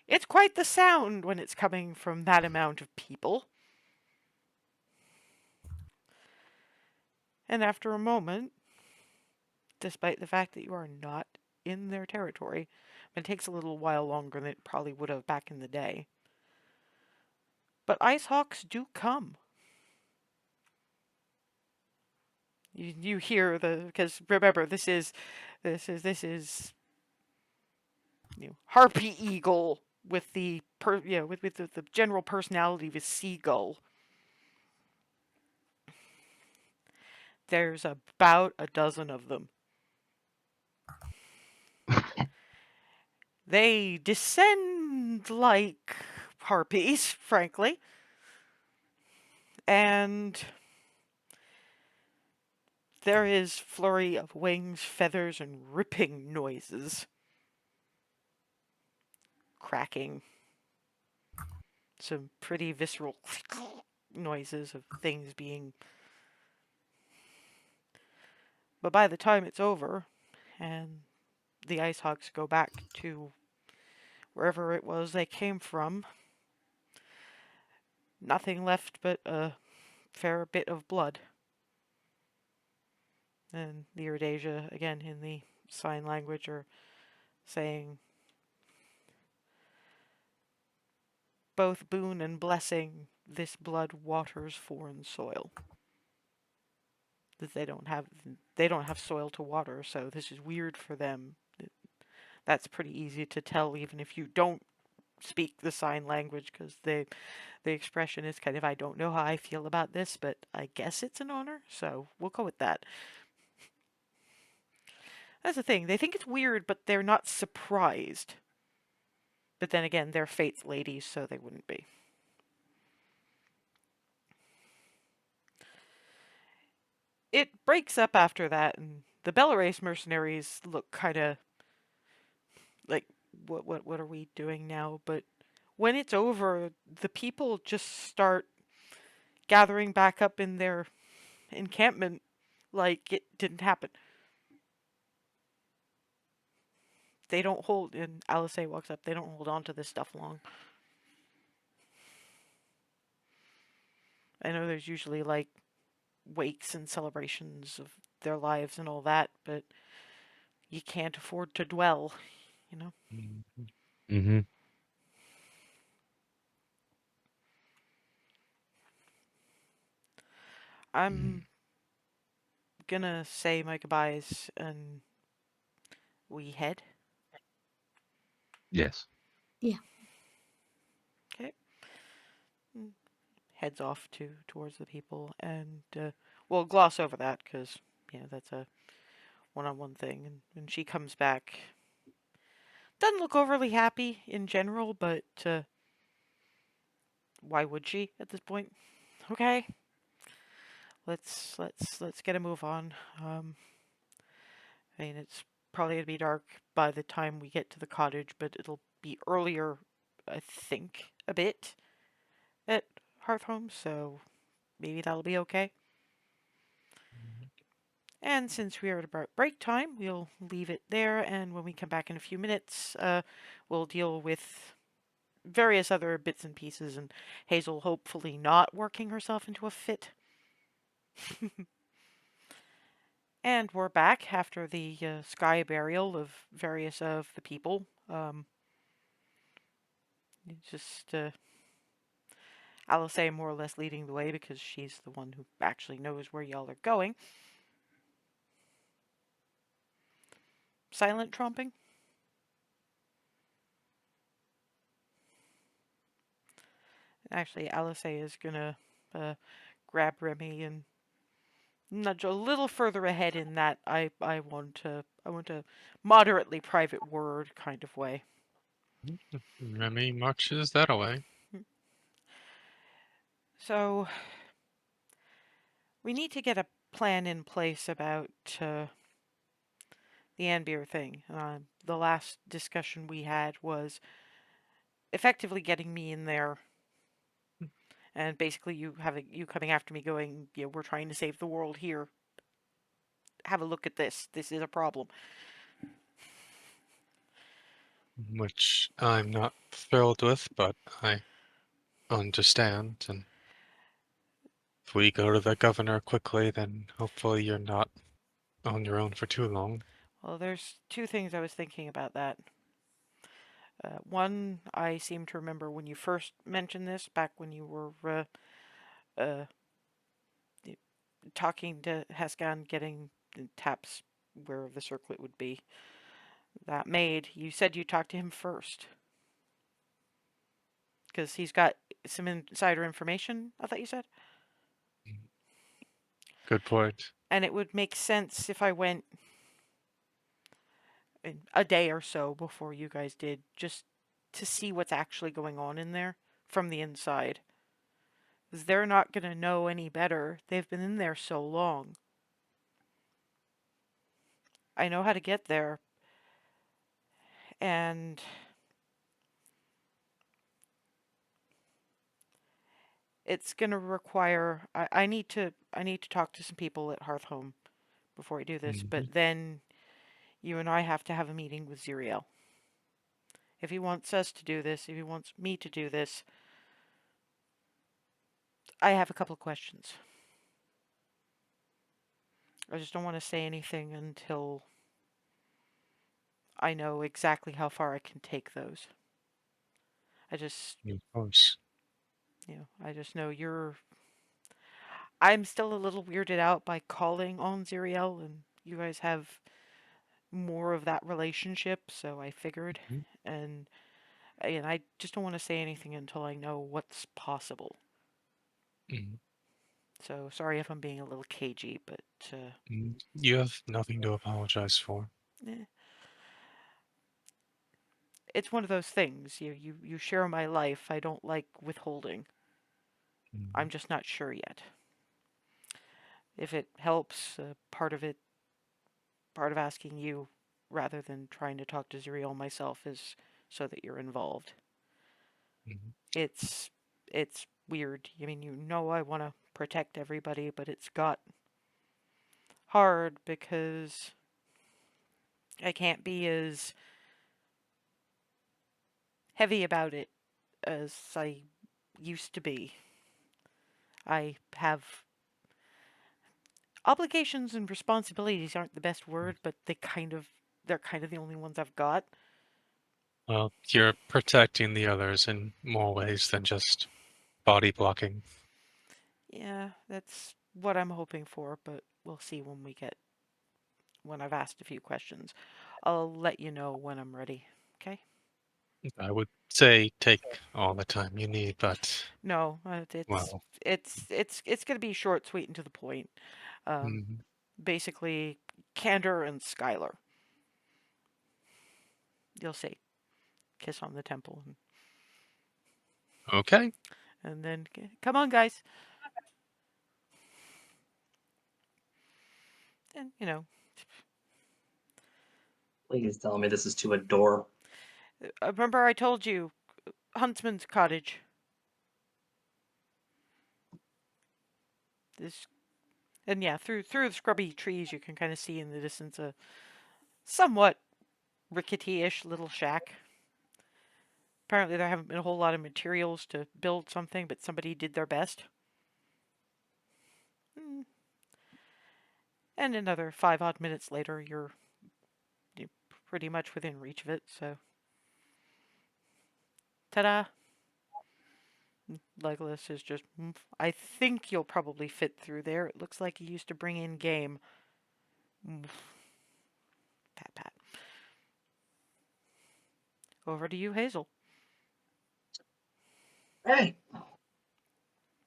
A: It's quite the sound when it's coming from that amount of people. And after a moment, despite the fact that you are not in their territory, it takes a little while longer than it probably would have back in the day. But ice hawks do come. You hear because remember this is Harpy Eagle with the with the general personality of a seagull. There's about a dozen of them. They descend like harpies, frankly, and there is flurry of wings, feathers, and ripping noises. Cracking. Some pretty visceral noises of things being... But by the time it's over, and the ice hawks go back to wherever it was they came from, nothing left but a fair bit of blood. And the Iridasia, again in the sign language, are saying, both boon and blessing, this blood waters foreign soil. That they don't have soil to water, so this is weird for them. That's pretty easy to tell even if you don't speak the sign language, because the expression is kind of, I don't know how I feel about this, but I guess it's an honor, so we'll go with that. That's the thing. They think it's weird, but they're not surprised. But then again, they're Fate's ladies, so they wouldn't be. It breaks up after that, and the Belarus mercenaries look kind of like, what are we doing now? But when it's over, the people just start gathering back up in their encampment like it didn't happen. They don't hold, and Alisaie walks up, they don't hold on to this stuff long. I know there's usually like wakes and celebrations of their lives and all that, but you can't afford to dwell, you know?
B: Mm-hmm.
A: I'm gonna say my goodbyes and we head.
B: Yes.
C: Yeah.
A: Okay. Heads off towards the people, and we'll gloss over that because that's a one-on-one thing. And when she comes back, doesn't look overly happy in general, but why would she at this point? Okay, let's get a move on. I mean, it's probably gonna be dark by the time we get to the cottage, but it'll be earlier, I think, a bit at Hearthhome, so maybe that'll be okay. And since we are at about break time, we'll leave it there, and when we come back in a few minutes, we'll deal with various other bits and pieces, and Hazel hopefully not working herself into a fit. And we're back after the sky burial of various of the people. Just Alisaie more or less leading the way because she's the one who actually knows where y'all are going. Silent tromping. Actually, Alisaie is gonna grab Remy and nudge a little further ahead in that I want a moderately private word kind of way.
E: Remy marches that away.
A: So we need to get a plan in place about the Anbir thing. The last discussion we had was effectively getting me in there, and basically you coming after me, going, we're trying to save the world here. Have a look at this. This is a problem.
E: Which I'm not thrilled with, but I understand. And if we go to the governor quickly, then hopefully you're not on your own for too long.
A: Well, there's two things I was thinking about that. One, I seem to remember when you first mentioned this, back when you were talking to Heskan, getting taps where the circlet would be. That maid, you said you talked to him first. Because he's got some insider information, I thought you said?
E: Good point.
A: And it would make sense if I went a day or so before you guys did, just to see what's actually going on in there from the inside. Because they're not going to know any better. They've been in there so long. I know how to get there. And it's going to require I need to talk to some people at Hearthhome before I do this, but then you and I have to have a meeting with Ziriel. If he wants us to do this, if he wants me to do this, I have a couple of questions. I just don't want to say anything until I know exactly how far I can take those.
E: Of course.
A: I just know I'm still a little weirded out by calling on Ziriel, and you guys have more of that relationship, so I figured. And I just don't want to say anything until I know what's possible. So sorry if I'm being a little cagey, but
E: You have nothing to apologize for.
A: it's one of those things. You share my life. I don't like withholding. I'm just not sure yet. If it helps, part of asking you rather than trying to talk to Zuriel myself is so that you're involved. It's weird. I mean, I want to protect everybody, but it's got hard because I can't be as heavy about it as I used to be. I have obligations and responsibilities aren't the best word, but they're kind of the only ones I've got.
E: Well, you're protecting the others in more ways than just body blocking.
A: Yeah, that's what I'm hoping for, but we'll see when I've asked a few questions. I'll let you know when I'm ready. Okay?
E: I would say take all the time you need, but
A: No,
E: well,
A: it's going to be short, sweet, and to the point. Basically, Candor and Skylar. You'll see. Kiss on the temple,
E: okay.
A: and then come on, guys. And
F: Please tell me this is to a door.
A: remember I told you, Huntsman's cottage. This, and yeah, through the scrubby trees, you can kind of see in the distance a somewhat rickety-ish little shack. Apparently, there haven't been a whole lot of materials to build something, but somebody did their best. And another 5 odd minutes later, you're pretty much within reach of it. So, ta-da! Legolas is just. I think you'll probably fit through there. It looks like he used to bring in game. Pat pat. Over to you, Hazel.
F: Hey,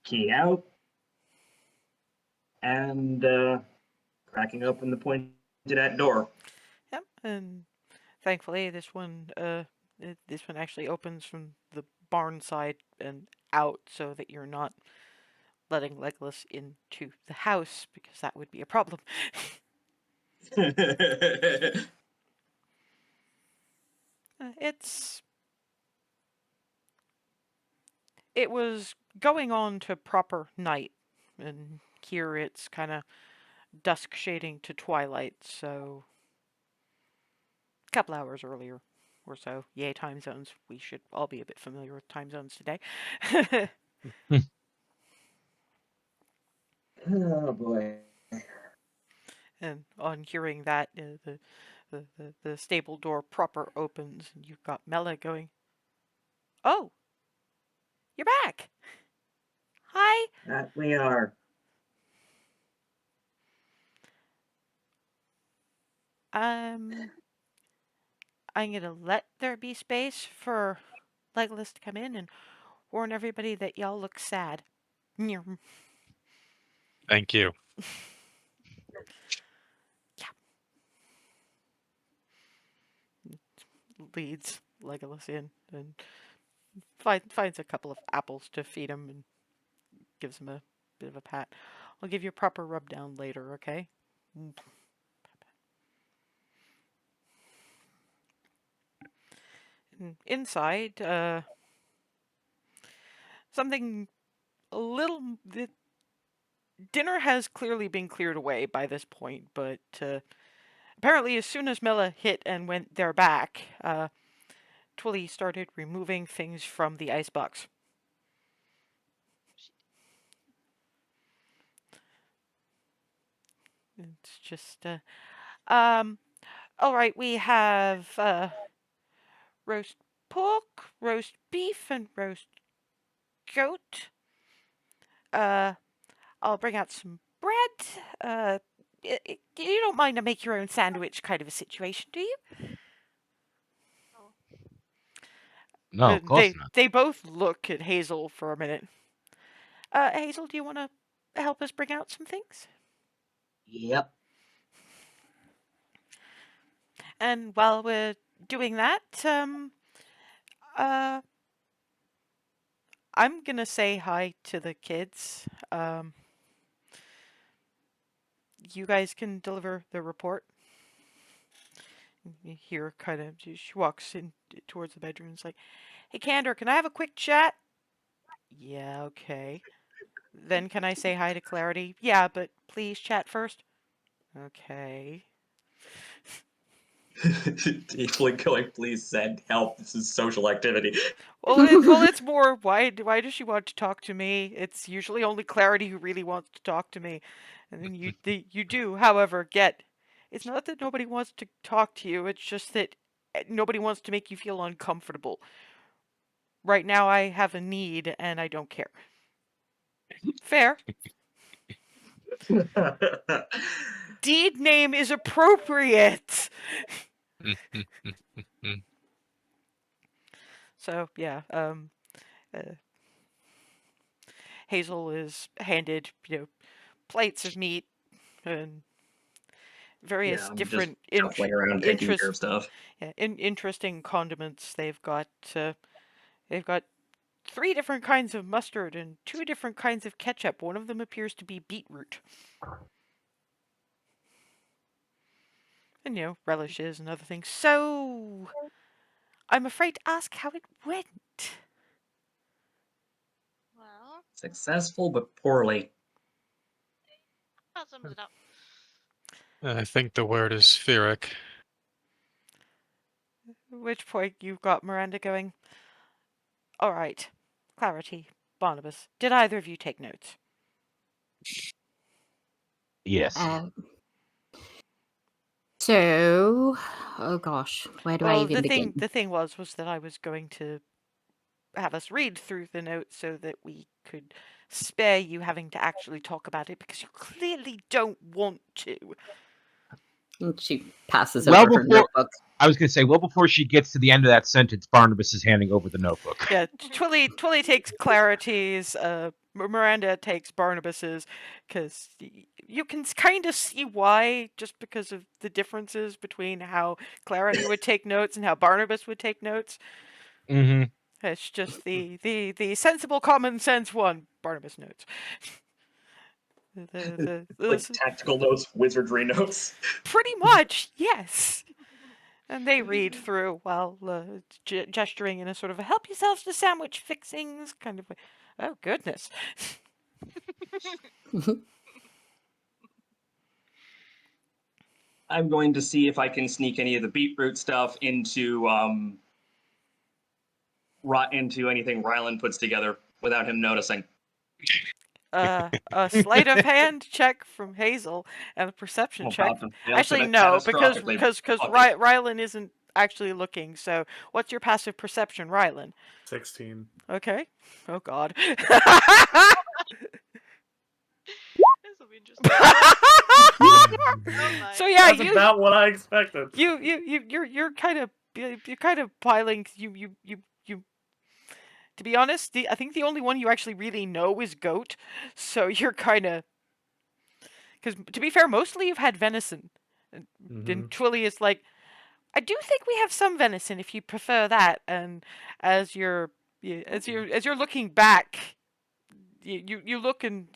F: key out, and cracking open the pointed at door.
A: Yep, and thankfully this one actually opens from the barn side and out, so that you're not letting Legolas into the house, because that would be a problem. It was going on to proper night, and here it's kind of dusk shading to twilight, so a couple hours earlier or so. Yay, time zones. We should all be a bit familiar with time zones today.
F: Oh boy.
A: And on hearing that, the stable door proper opens, and you've got Mela going, "Oh, you're back! Hi!"
F: That we are.
A: I'm gonna let there be space for Legolas to come in and warn everybody that y'all look sad. Nyeh.
E: Thank you.
A: Leads Legolas in and finds a couple of apples to feed him and gives him a bit of a pat. I'll give you a proper rub down later, okay? Inside, something a little. The dinner has clearly been cleared away by this point, but apparently, as soon as Mela hit and went their back, Twilly started removing things from the icebox. It's just, all right, we have roast pork, roast beef, and roast goat. I'll bring out some bread. You don't mind to make your own sandwich kind of a situation, do you?
B: No, of course not.
A: They both look at Hazel for a minute. Hazel, do you want to help us bring out some things?
F: Yep.
A: And while we're doing that, I'm gonna say hi to the kids. You guys can deliver the report. You hear kind of, she walks in towards the bedroom and is like, hey, Candor, can I have a quick chat? Yeah, okay. Then can I say hi to Clarity? Yeah, but please chat first. Okay.
F: Tiefling going, please send help. This is social activity.
A: Well, it's more, why does she want to talk to me? It's usually only Clarity who really wants to talk to me. And then you do, however, get... It's not that nobody wants to talk to you, it's just that nobody wants to make you feel uncomfortable. Right now I have a need, and I don't care. Fair. Deed name is appropriate! So, yeah, Hazel is handed, plates of meat and various
F: I'm
A: different
F: just shuffling around taking care of stuff.
A: Yeah, interesting condiments. They've got 3 different kinds of mustard and 2 different kinds of ketchup. One of them appears to be beetroot. And, relishes and other things. So, I'm afraid to ask how it went.
G: Well,
F: Successful but poorly.
G: that sums it up.
E: I think the word is spheric.
A: At which point you've got Miranda going, all right, Clarity, Barnabas, did either of you take notes?
B: Yes.
C: So, oh gosh, where do I
A: Well,
C: even begin?
A: the thing was that I was going to have us read through the notes so that we could spare you having to actually talk about it because you clearly don't want to.
C: And she passes
B: Well,
C: over her
B: before-
C: notebook.
B: I was going to say, well, before she gets to the end of that sentence, Barnabas is handing over the notebook.
A: Yeah, Twilly takes Clarity's, Miranda takes Barnabas's, because you can kind of see why, just because of the differences between how Clarity would take notes and how Barnabas would take notes.
B: Mm-hmm.
A: It's just the sensible common sense one, Barnabas notes.
F: Like tactical notes, wizardry notes.
A: Pretty much, yes. And they read through while gesturing in a sort of a help yourselves to sandwich fixings kind of way. Oh, goodness.
F: I'm going to see if I can sneak any of the beetroot stuff into anything Rylan puts together without him noticing.
A: A sleight of hand check from Hazel and a perception check. Actually, no, because Rylan isn't actually looking. So, what's your passive perception, Rylan?
H: 16.
A: Okay. Oh God.
G: This will be interesting. Oh my.
A: So yeah,
H: That's about what I expected.
A: You're kind of piling. You. To be honest, I think the only one you actually really know is goat. So you're kind of. Because to be fair, mostly you've had venison. And Twilly is like, I do think we have some venison if you prefer that. And as you're looking back, you look and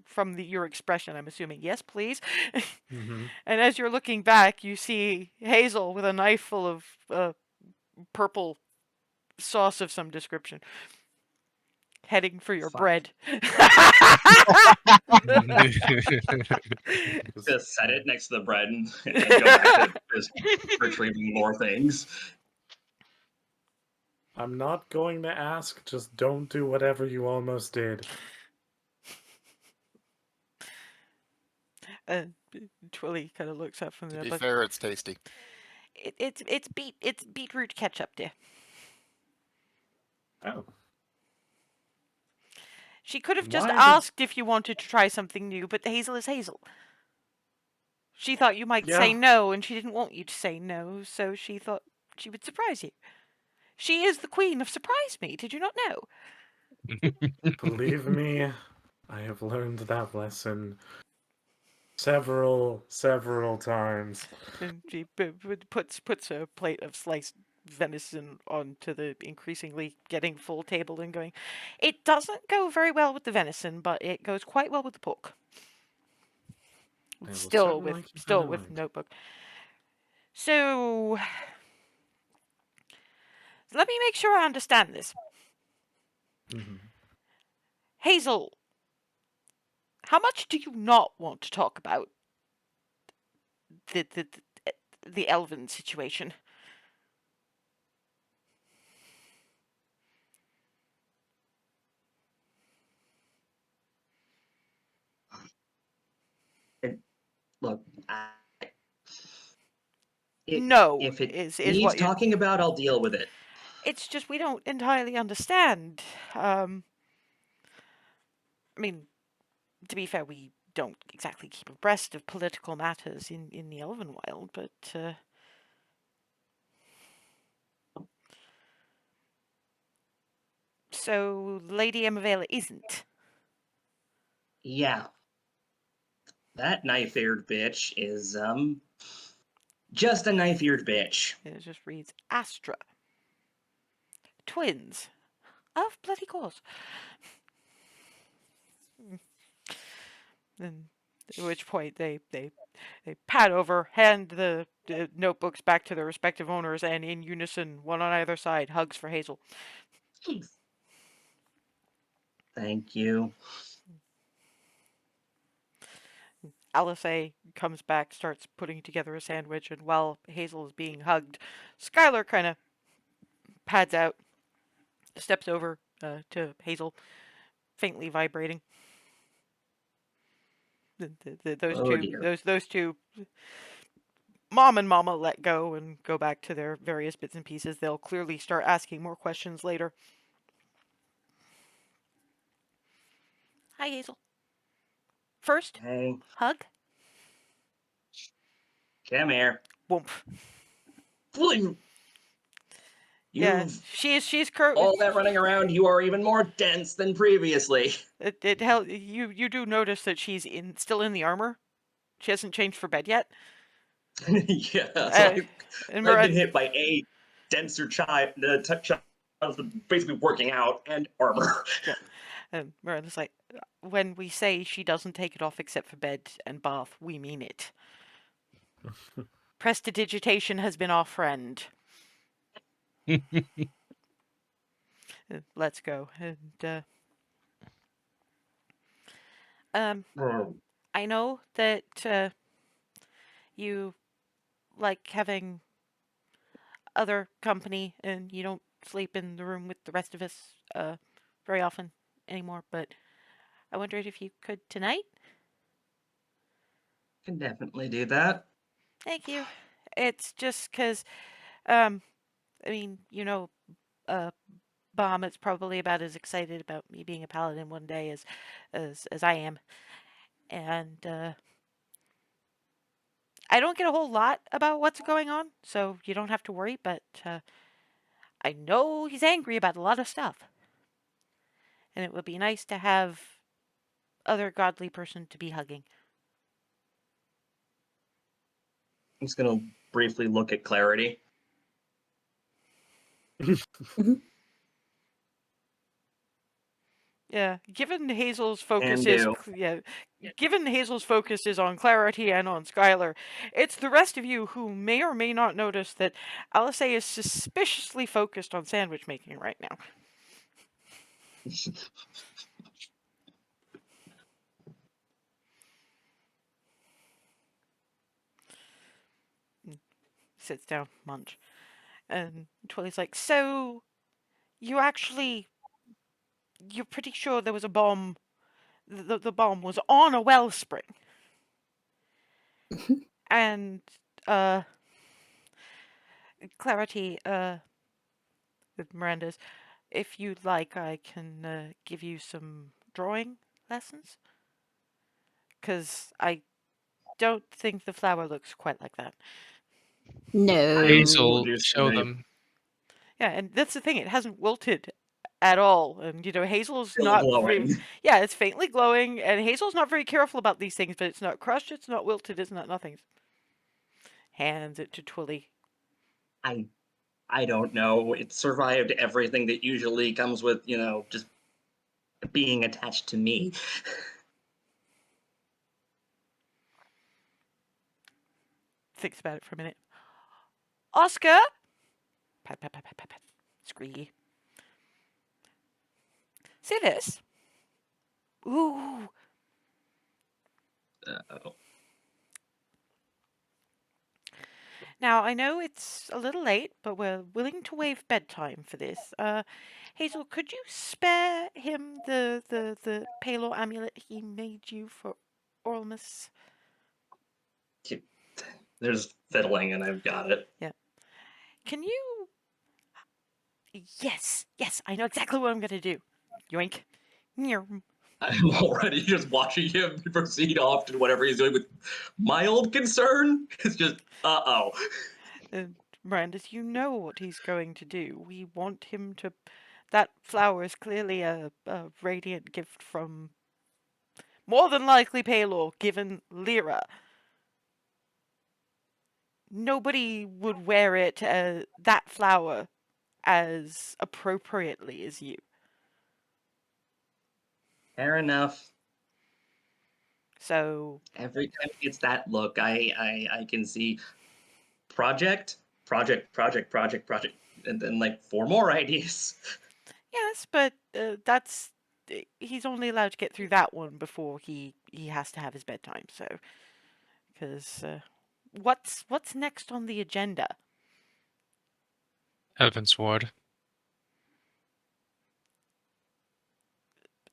A: from your expression, I'm assuming, yes, please. And as you're looking back, you see Hazel with a knife full of purple sauce of some description, heading for your bread.
F: Just set it next to the bread and go back to just retrieving more things.
H: I'm not going to ask, just don't do whatever you almost did.
A: And Twilly kind of looks up from
D: To
A: the.
D: be fair, it's tasty.
A: It's beetroot ketchup, dear.
H: Oh.
A: She could have just
H: Why
A: asked if you wanted to try something new, but Hazel is Hazel. She thought you might say
H: Yeah.
A: no, and she didn't want you to say no, so she thought she would surprise you. She is the queen of surprise me. Did you not know?
H: Believe me, I have learned that lesson several times.
A: And she puts a plate of sliced venison onto the increasingly getting full table and going, it doesn't go very well with the venison, but it goes quite well with the pork. Still with notebook. So let me make sure I understand this. Hazel, how much do you not want to talk about the elven situation?
F: Look,
A: no,
F: if it
A: is
F: needs
A: what
F: talking about, I'll deal with it.
A: It's just we don't entirely understand. I mean, to be fair, we don't exactly keep abreast of political matters in the Elven Wild, but so Lady Emavela isn't.
F: Yeah. That knife-eared bitch is, just a knife-eared bitch.
A: It just reads Astra. Twins. Of bloody course. And at which point they pat over, hand the notebooks back to their respective owners, and in unison, one on either side, hugs for Hazel.
F: Thank you.
A: Alisaie comes back, starts putting together a sandwich, and while Hazel is being hugged, Skylar kind of pads out, steps over to Hazel, faintly vibrating. Those two, Mom and Mama let go and go back to their various bits and pieces. They'll clearly start asking more questions later. Hi, Hazel. First,
F: Hey,
A: hug.
F: come here.
A: Woomph.
F: Yeah,
A: she's
F: all that running around, you are even more dense than previously.
A: You do notice that she's still in the armor. She hasn't changed for bed yet.
F: Yeah, so I've been hit by a denser child, basically working out and armor.
A: Yeah. And Miranda's like, when we say she doesn't take it off except for bed and bath, we mean it. Prestidigitation has been our friend. Let's go. And I know that you like having other company and you don't sleep in the room with the rest of us very often anymore, but I wondered if you could tonight?
F: Can definitely do that.
A: Thank you. It's just because, I mean, Bahamut's probably about as excited about me being a paladin one day as I am. And I don't get a whole lot about what's going on, so you don't have to worry, but I know he's angry about a lot of stuff. And it would be nice to have other godly person to be hugging.
F: I'm just gonna briefly look at Clarity.
A: Yeah, given Hazel's focus is on Clarity and on Skylar, it's the rest of you who may or may not notice that Alisaie is suspiciously focused on sandwich making right now. Sits down, munch. And Twilly's like, so, you're pretty sure there was a bomb, the bomb was on a wellspring. And, Clarity, Miranda's, if you'd like, I can give you some drawing lessons. Because I don't think the flower looks quite like that.
C: No.
E: Hazel,
F: Reduce
E: show
F: the-
E: them.
A: Yeah, and that's the thing, it hasn't wilted at all. And, Hazel's
F: Still
A: not...
F: glowing.
A: Yeah, it's faintly glowing, and Hazel's not very careful about these things, but it's not crushed, it's not wilted, it's not nothing. Hands it to Twilly.
F: I don't know. It survived everything that usually comes with, just being attached to me.
A: Thinks about it for a minute. Oscar! Pat, pat, pat, pat, pat, pat. Squeaky. See this? Ooh.
F: Uh-oh.
A: Now, I know it's a little late, but we're willing to waive bedtime for this. Hazel, could you spare him the Palor amulet he made you for Ormus?
F: There's fiddling, and I've got it.
A: Yeah. Can you... Yes, I know exactly what I'm going to do. Yoink.
F: I'm already just watching him proceed off to whatever he's doing with mild concern. It's just, uh-oh.
A: Mirandus, you know what he's going to do. We want him to... That flower is clearly a radiant gift from... More than likely Palor, given Lyra. Nobody would wear it, that flower, as appropriately as you.
F: Fair enough.
A: So...
F: Every time he gets that look, I can see project, and then like 4 more ideas.
A: Yes, but that's... He's only allowed to get through that one before he has to have his bedtime, so... Because, what's next on the agenda?
E: Evans Ward.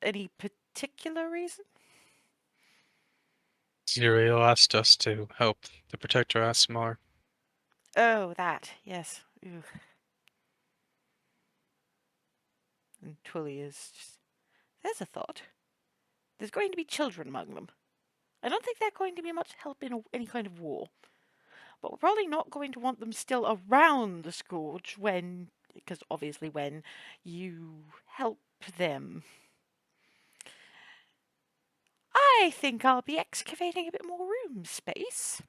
A: Any particular reason?
E: Zuriel asked us to help the Protector aasimar.
A: Oh, that, yes. Ew. And Twilly is just... There's a thought. There's going to be children among them. I don't think they're going to be much help in any kind of war. But we're probably not going to want them still around the Scourge when... Because obviously when you help them... I think I'll be excavating a bit more room space.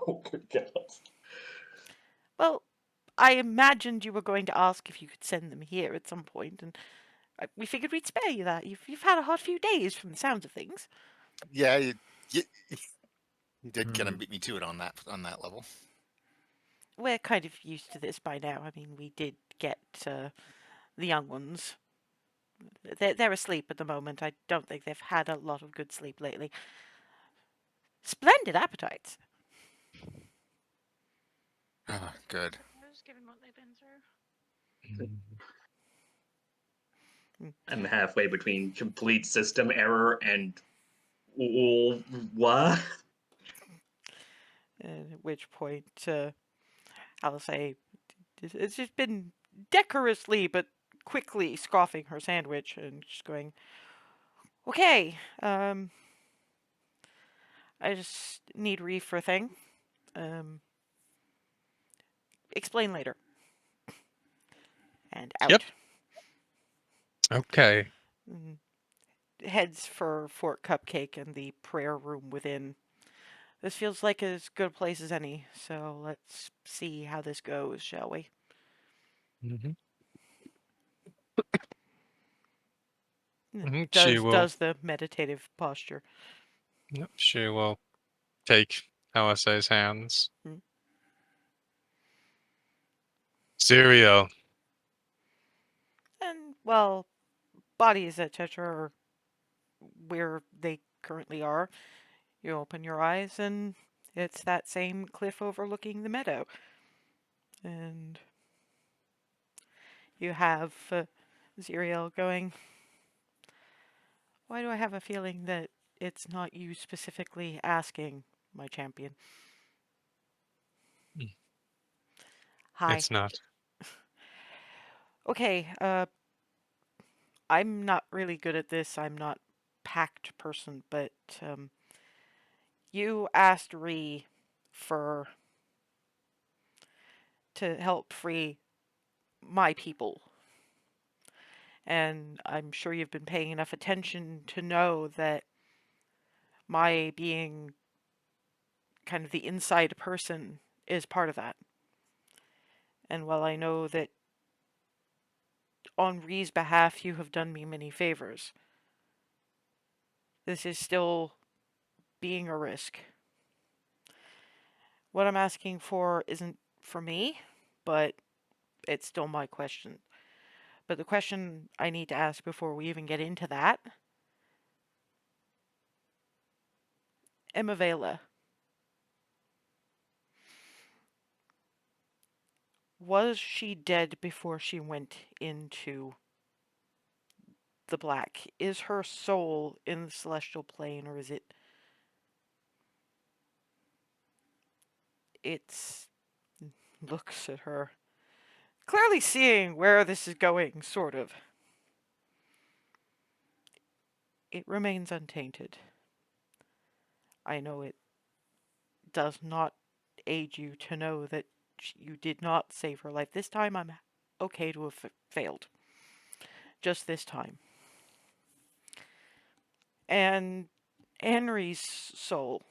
F: Oh, good God.
A: Well, I imagined you were going to ask if you could send them here at some point, and we figured we'd spare you that. You've had a hard few days from the sounds of things.
D: Yeah, you did kind of beat me to it on that level.
A: We're kind of used to this by now. I mean, we did get the young ones. They're asleep at the moment. I don't think they've had a lot of good sleep lately. Splendid appetites.
D: Oh, good.
G: Just given what they've been through.
F: I'm halfway between complete system error and what?
A: At which point, Alisaie, it's just been decorously but quickly scoffing her sandwich and just going, Okay, I just need Reef for a thing. Explain later. And out.
E: Yep. Okay.
A: Heads for Fort Cupcake and the prayer room within. This feels like as good a place as any, so let's see how this goes, shall we?
E: Mm-hmm. She will.
A: Does the meditative posture.
E: Yep, she will take Alisaie's hands.
A: Hmm.
E: Cereal.
A: And, well, bodies, etc., are where they currently are. You open your eyes, and it's that same cliff overlooking the meadow. And you have Zeriel going, why do I have a feeling that it's not you specifically asking, my champion? Hi.
E: It's not.
A: Okay, I'm not really good at this. I'm not pact person, but you asked Ree for to help free my people. And I'm sure you've been paying enough attention to know that my being kind of the inside person is part of that. And while I know that on Ree's behalf you have done me many favors, this is still being a risk. What I'm asking for isn't for me, but it's still my question. But the question I need to ask before we even get into that, Emavela, was she dead before she went into the black? Is her soul in the celestial plane, or is it... It's... looks at her, clearly seeing where this is going, sort of. It remains untainted. I know it does not aid you to know that you did not save her life. This time I'm okay to have failed. Just this time. And Henry's soul.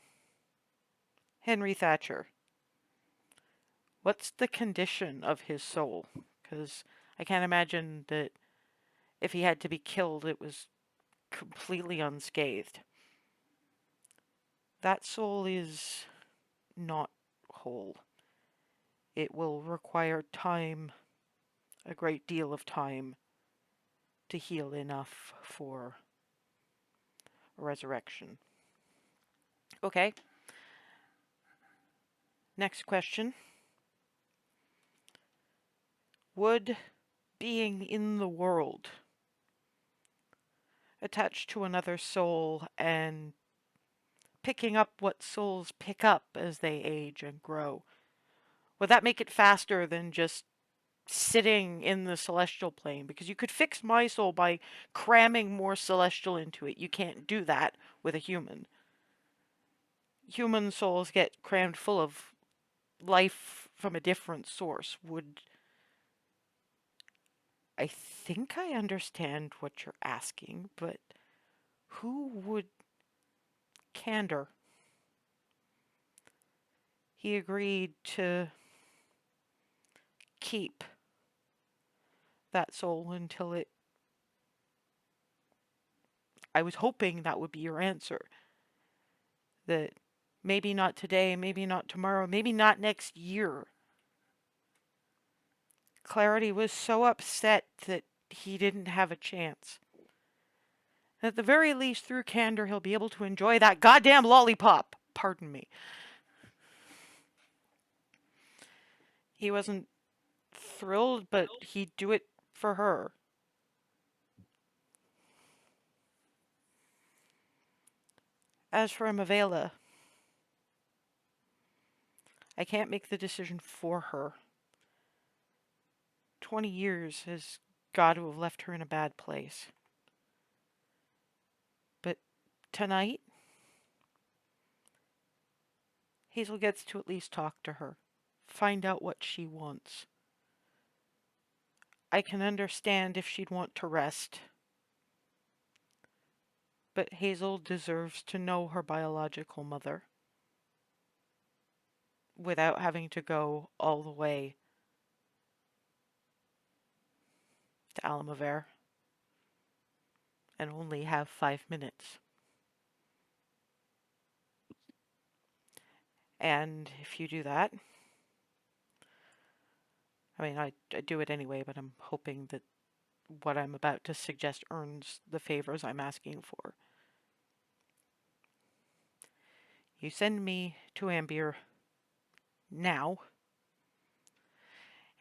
A: Henry Thatcher. What's the condition of his soul? Because I can't imagine that if he had to be killed, it was completely unscathed. That soul is not whole. It will require time, a great deal of time, to heal enough for resurrection. Okay. Next question. Would being in the world, attached to another soul and picking up what souls pick up as they age and grow, would that make it faster than just sitting in the celestial plane? Because you could fix my soul by cramming more celestial into it. You can't do that with a human. Human souls get crammed full of life from a different source. I think I understand what you're asking, but who would... Candor. He agreed to keep that soul until it... I was hoping that would be your answer. That maybe not today, maybe not tomorrow, maybe not next year. Clarity was so upset that he didn't have a chance. At the very least, through Candor, he'll be able to enjoy that goddamn lollipop. Pardon me. He wasn't thrilled, but he'd do it for her. As for Amavela, I can't make the decision for her. 20 years has got to have left her in a bad place. tonight, Hazel gets to at least talk to her, find out what she wants. I can understand if she'd want to rest, but Hazel deserves to know her biological mother without having to go all the way to Alamavere and only have 5 minutes. And if you do that, I mean, I do it anyway, but I'm hoping that what I'm about to suggest earns the favors I'm asking for. You send me to Anbir now,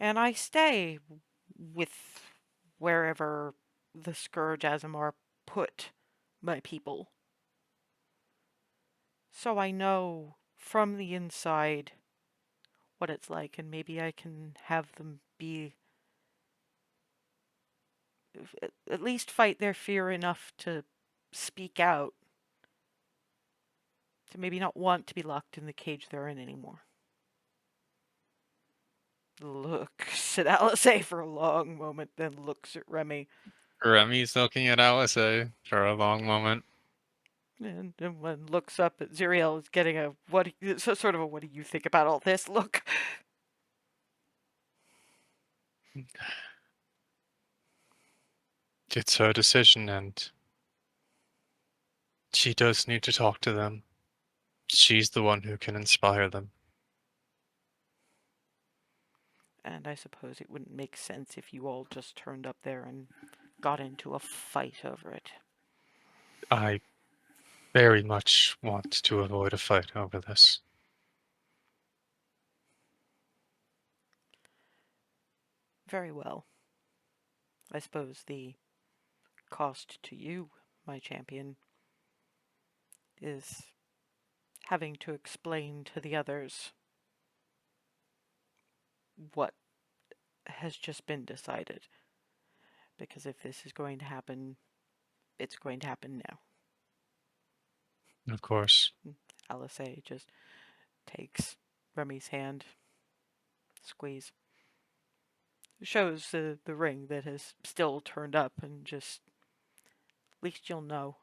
A: and I stay with wherever the Scourge Aasimar put my people. So I know from the inside what it's like, and maybe I can have them be at least fight their fear enough to speak out, to maybe not want to be locked in the cage they're in anymore. Looks at Alisaie for a long moment, then looks at Remy.
E: Remy's looking at Alisaie for a long moment.
A: And when looks up at Ziriel, is getting a sort of a what do you think about all this look.
E: It's her decision, and she does need to talk to them. She's the one who can inspire them.
A: And I suppose it wouldn't make sense if you all just turned up there and got into a fight over it.
E: I very much want to avoid a fight over this.
A: Very well. I suppose the cost to you, my champion, is having to explain to the others what has just been decided. Because if this is going to happen, it's going to happen now.
E: Of course.
A: Alisaie just takes Remy's hand, squeeze. Shows the ring that has still turned up, and just, at least you'll know.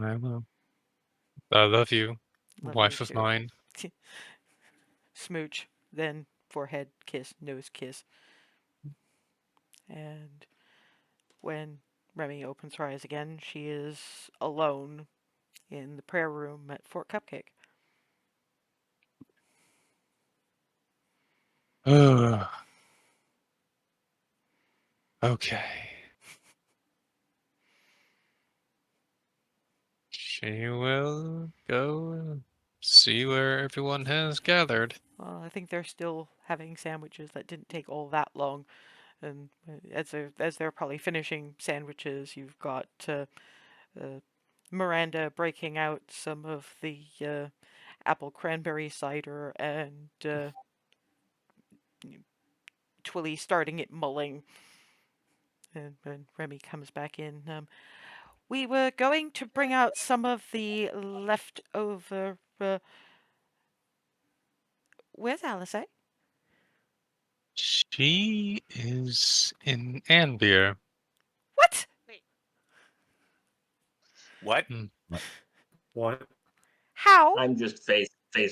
E: I will. I love you,
A: Love
E: wife
A: you
E: of
A: too.
E: mine.
A: Smooch, then forehead kiss, nose kiss. And when Remy opens her eyes again, she is alone in the prayer room at Fort Cupcake.
E: Okay. She will go see where everyone has gathered.
A: Well, I think they're still having sandwiches. That didn't take all that long. And as they're probably finishing sandwiches, you've got Miranda breaking out some of the apple cranberry cider, and Twilly starting it mulling. And when Remy comes back in, we were going to bring out some of the leftover. Where's Alisaie?
E: She is in Anbir.
A: What?
G: Wait.
D: What?
H: What?
A: How?
F: I'm just face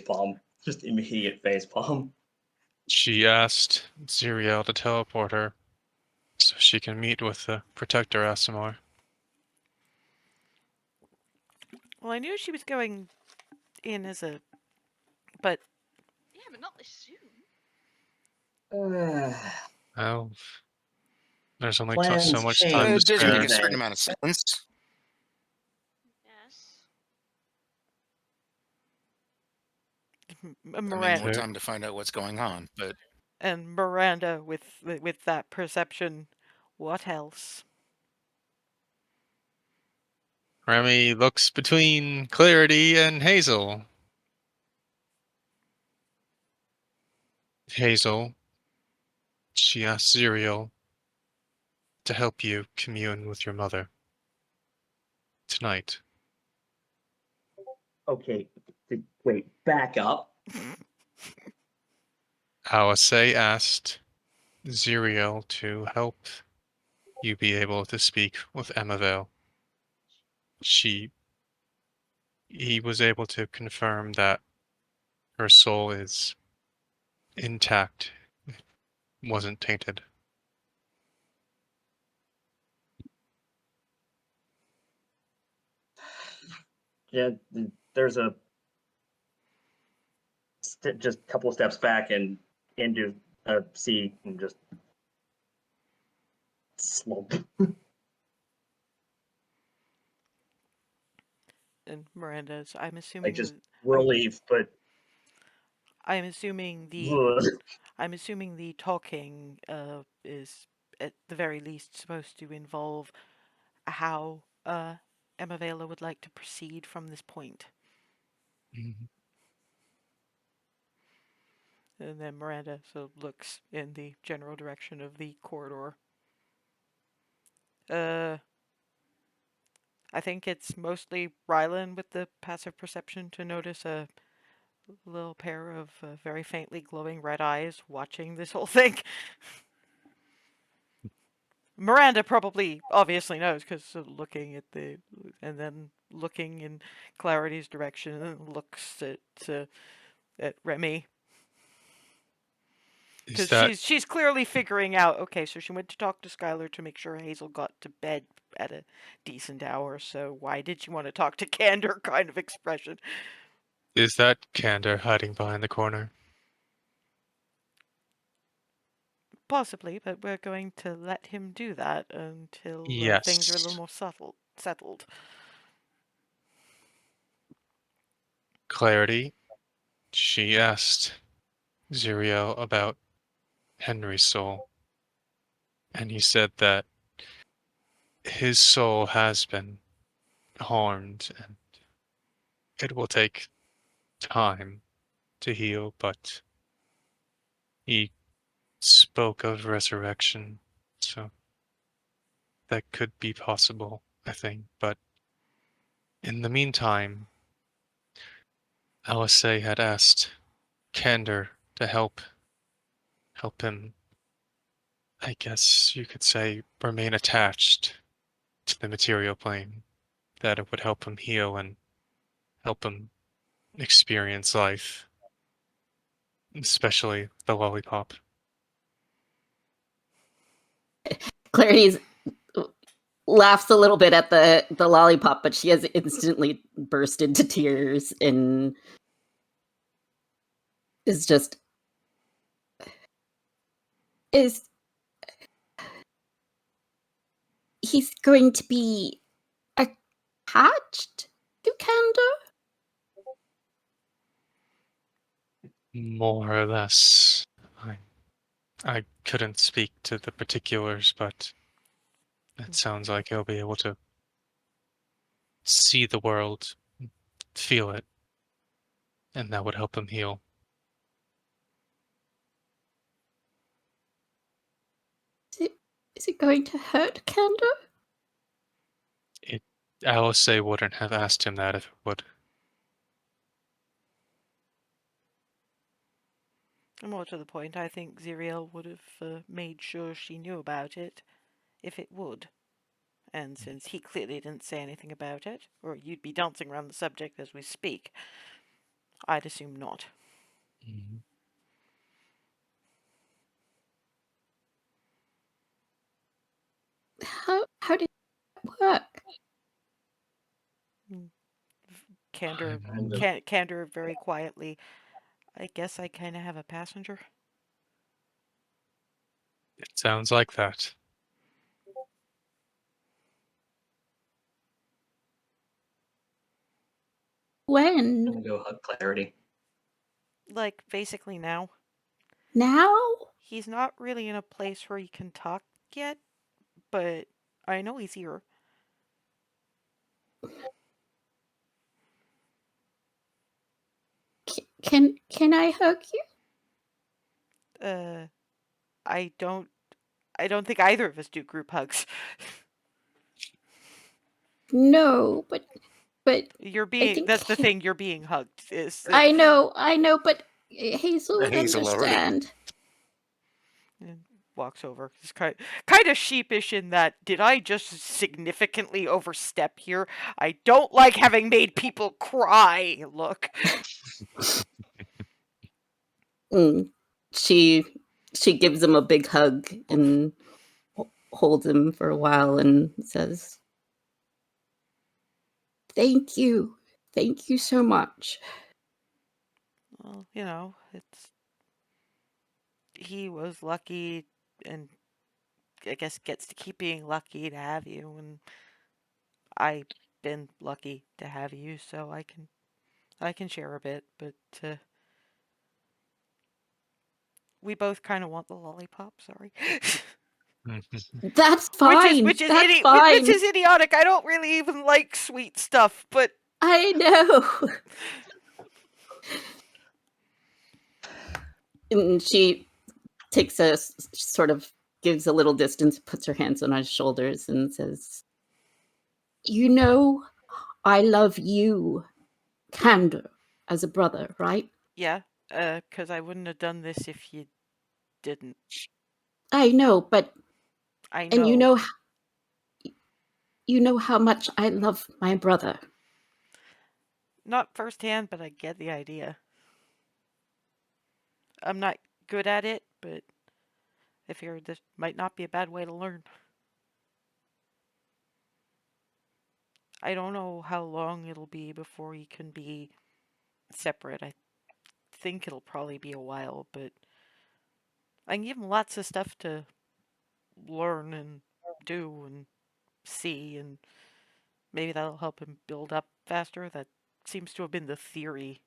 F: palm. Just immediate face palm.
E: She asked Ziriel to teleport her so she can meet with the Protector Aasimar.
A: Well, I knew she was going in as a, but
G: Yeah, but not this soon.
E: Well, there's only
F: Plans
E: so much time to
F: change,
D: There's only
E: spare.
D: a certain amount of seconds.
G: Yes.
D: I mean,
A: Miranda
D: more time to find out what's going on, but
A: and Miranda with that perception. What else?
E: Remy looks between Clarity and Hazel. Hazel, she asks Ziriel to help you commune with your mother tonight.
F: Okay, wait, back up.
E: Alisaie asked Ziriel to help you be able to speak with Emavale. He was able to confirm that her soul is intact, it wasn't tainted.
F: Yeah, there's just a couple of steps back and into a seat and just slump.
A: And Miranda's, I'm assuming
F: just relief, but
A: I'm assuming the
F: ugh.
A: I'm assuming the talking is at the very least supposed to involve how Emavela would like to proceed from this point.
E: Mm-hmm.
A: And then Miranda looks in the general direction of the corridor. I think it's mostly Rylan with the passive perception to notice a little pair of very faintly glowing red eyes watching this whole thing. Miranda probably obviously knows because looking at and then looking in Clarity's direction and looks at Remy. Because she's clearly figuring out, okay, so she went to talk to Skylar to make sure Hazel got to bed at a decent hour, so why did she want to talk to Candor kind of expression?
E: Is that Candor hiding behind the corner?
A: Possibly, but we're going to let him do that until things are a little more settled.
E: Clarity, she asked Ziriel about Henry's soul, and he said that his soul has been harmed and it will take time to heal, but he spoke of resurrection, so that could be possible, I think. But in the meantime, Alisaie had asked Candor to help him, I guess you could say, remain attached to the material plane, that it would help him heal and help him experience life, especially the lollipop.
C: Clarity's laughs a little bit at the lollipop, but she has instantly burst into tears and is he's going to be attached to Candor?
E: More or less. I couldn't speak to the particulars, but it sounds like he'll be able to see the world, feel it, and that would help him heal.
C: Is it going to hurt Candor?
E: Alisaie wouldn't have asked him that if it would.
A: And more to the point, I think Ziriel would have made sure she knew about it if it would. And since he clearly didn't say anything about it, or you'd be dancing around the subject as we speak, I'd assume not.
E: Mm-hmm.
C: How did it work?
A: Candor very quietly. I guess I kind of have a passenger.
E: It sounds like that.
C: When?
F: I'm gonna go hug Clarity.
A: Like, basically now.
C: Now?
A: He's not really in a place where he can talk yet, but I know he's here.
C: Can I hug you?
A: I don't think either of us do group hugs.
C: No, but but
A: You're
C: I
A: being,
C: think
A: that's the thing, you're being hugged.
C: I know, but Hazel would
D: Hazel already.
C: understand.
A: And walks over. He's kind of sheepish in that, did I just significantly overstep here? I don't like having made people cry. Look.
C: She gives him a big hug and holds him for a while and says, "Thank you so much."
A: Well, he was lucky, and I guess gets to keep being lucky to have you, and I've been lucky to have you, so I can share a bit, but we both kind of want the lollipop. Sorry.
C: That's fine.
A: Which is idiotic. I don't really even like sweet stuff, but
C: I know. And she takes sort of gives a little distance, puts her hands on his shoulders, and says, "You know, I love you, Candor, as a brother, right?"
A: yeah, because I wouldn't have done this if you didn't.
C: I know, but
A: I know.
C: and you know how much I love my brother.
A: Not firsthand, but I get the idea. I'm not good at it, but I figured this might not be a bad way to learn. I don't know how long it'll be before you can be separate. I think it'll probably be a while, but I can give him lots of stuff to learn and do and see, and maybe that'll help him build up faster. That seems to have been the theory.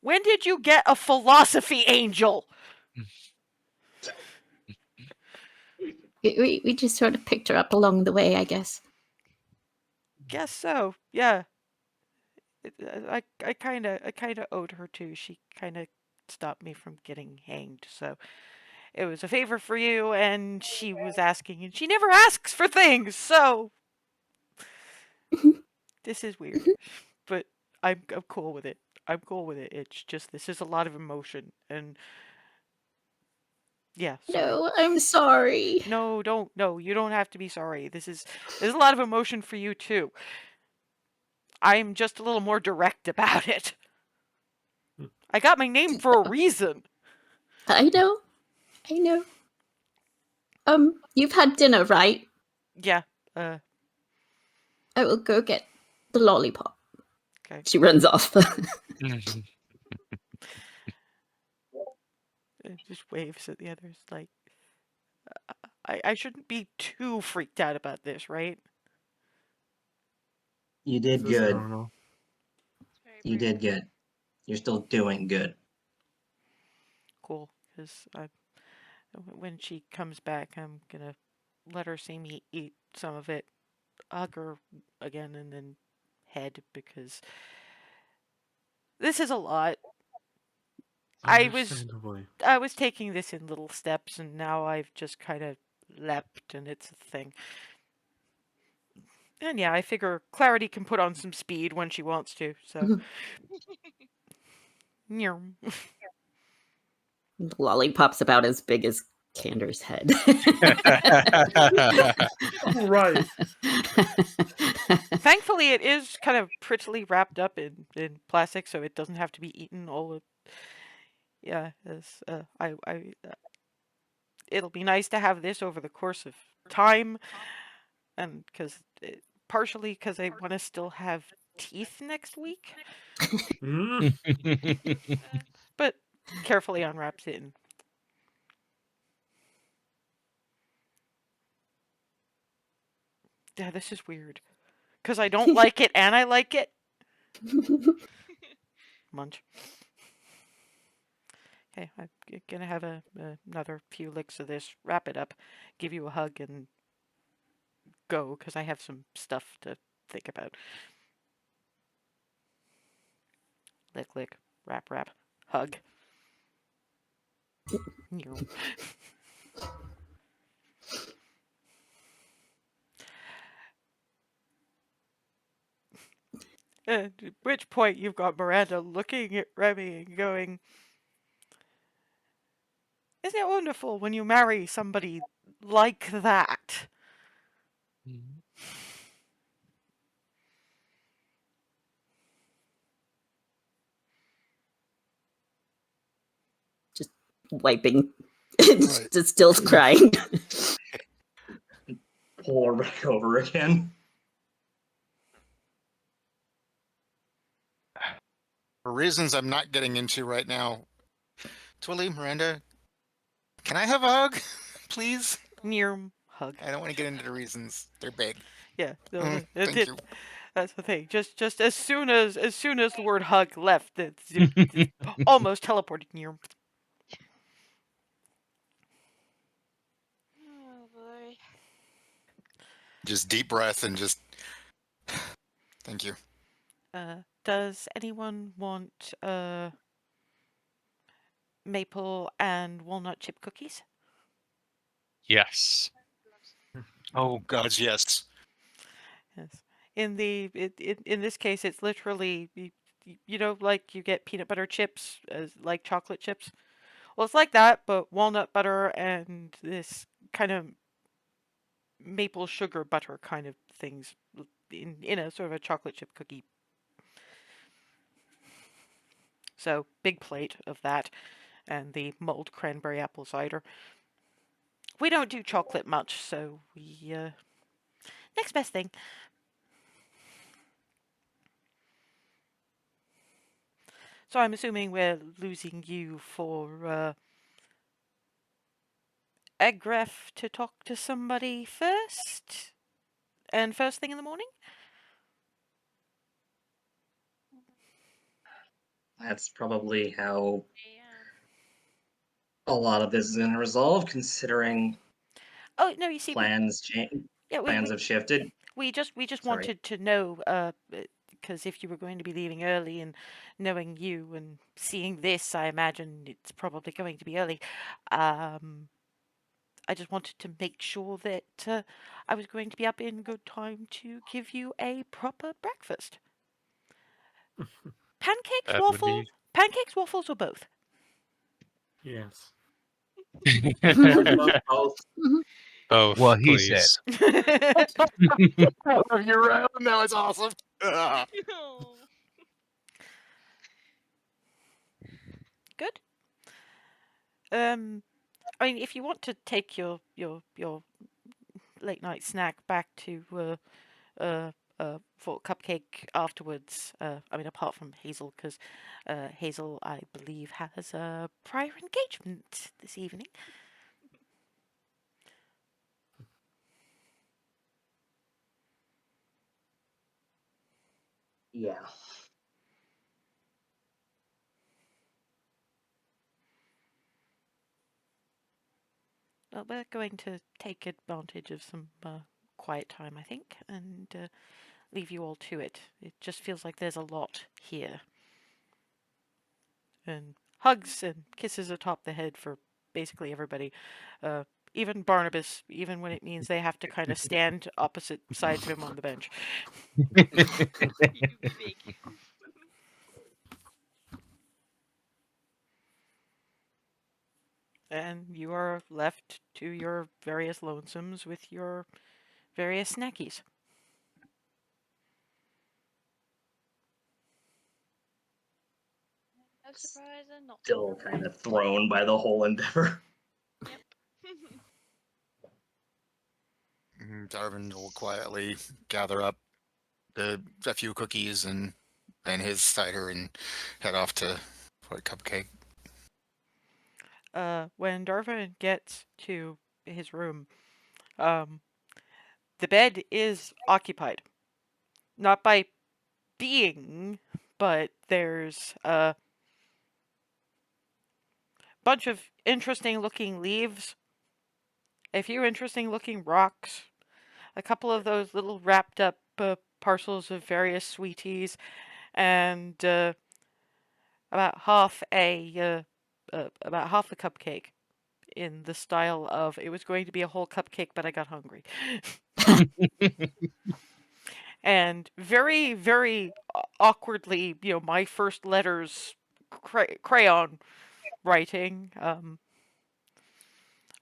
A: When did you get a philosophy angel?
C: We just sort of picked her up along the way, I guess.
A: Guess so. Yeah. I kind of owed her too. She kind of stopped me from getting hanged, so it was a favor for you, and she was asking, and she never asks for things, so this is weird, but I'm cool with it. I'm cool with it. It's just this is a lot of emotion, and yeah. Sorry.
C: No, I'm sorry.
A: No, don't. No, you don't have to be sorry. There's a lot of emotion for you too. I'm just a little more direct about it. I got my name for a reason.
C: I know. You've had dinner, right?
A: Yeah.
C: I will go get the lollipop.
A: Okay.
C: She runs off.
A: It just waves at the others like, I shouldn't be too freaked out about this, right?
F: You did
H: This is
F: good.
H: normal.
G: It's very
F: You
G: brave.
F: did good. You're still doing good.
A: Cool, because when she comes back, I'm gonna let her see me eat some of it, hug her again, and then head, because this is a lot. I was taking this in little steps, and now I've just kind of leapt, and it's a thing. And yeah, I figure Clarity can put on some speed when she wants to, so.
C: The lollipop's about as big as Candor's head.
H: Right.
A: Thankfully, it is kind of prettily wrapped up in plastic, so it doesn't have to be eaten all of. Yeah, it'll be nice to have this over the course of time, and partially because I want to still have teeth next week, but carefully unwraps it. And yeah, this is weird because I don't like it and I like it. Munch. Okay, I'm gonna have another few licks of this, wrap it up, give you a hug, and go, because I have some stuff to think about. Lick, lick, wrap, wrap, hug. At which point you've got Miranda looking at Remy and going, "Isn't it wonderful when you marry somebody like that?"
C: Just wiping. Just still crying.
F: Pull her back over again.
D: For reasons I'm not getting into right now, Twilly, Miranda, can I have a hug, please?
A: Near hug.
D: I don't want to get into the reasons. They're big.
A: Yeah,
D: Thank you.
A: That's the thing. Just as soon as the word hug left, it's almost teleported near.
G: Oh boy.
D: Just deep breath and just. Thank you.
A: Does anyone want maple and walnut chip cookies?
E: Yes.
D: Oh God, yes.
A: Yes. In this case, it's literally like you get peanut butter chips as like chocolate chips. Well, it's like that, but walnut butter and this kind of maple sugar butter kind of things in a sort of a chocolate chip cookie. So big plate of that, and the mulled cranberry apple cider. We don't do chocolate much, so we next best thing. So I'm assuming we're losing you for Egref to talk to somebody first? And first thing in the morning?
F: That's probably how
G: Yeah.
F: a lot of this is going to resolve, considering
A: Oh no, you see,
F: plans change.
A: yeah,
F: Plans have shifted.
A: we just
F: Sorry.
A: wanted to know, because if you were going to be leaving early and knowing you and seeing this, I imagine it's probably going to be early. I just wanted to make sure that I was going to be up in good time to give you a proper breakfast. Pancakes,
E: That would be
A: waffles, or both?
H: Yes.
F: Both.
E: both.
B: Well, he
E: please.
D: Oh, you're right. That was awesome.
A: Good. I mean, if you want to take your late night snack back to for Cupcake afterwards, I mean, apart from Hazel, because Hazel, I believe, has a prior engagement this evening.
F: Yeah.
A: Well, we're going to take advantage of some quiet time, I think, and leave you all to it. It just feels like there's a lot here. And hugs and kisses atop the head for basically everybody. Even Barnabas, even when it means they have to kind of stand opposite sides of him on the bench. And you are left to your various lonesomes with your various snackies.
G: No surprise and not
F: Still kind of thrown by the whole endeavor.
G: Yep.
D: Darwin will quietly gather up a few cookies and his cider and head off to Fort Cupcake.
A: When Darvin gets to his room, the bed is occupied. Not by being, but there's a bunch of interesting looking leaves, a few interesting looking rocks, a couple of those little wrapped up parcels of various sweeties, and about half a cupcake in the style of it was going to be a whole cupcake, but I got hungry. and very, very awkwardly, my first letters crayon writing.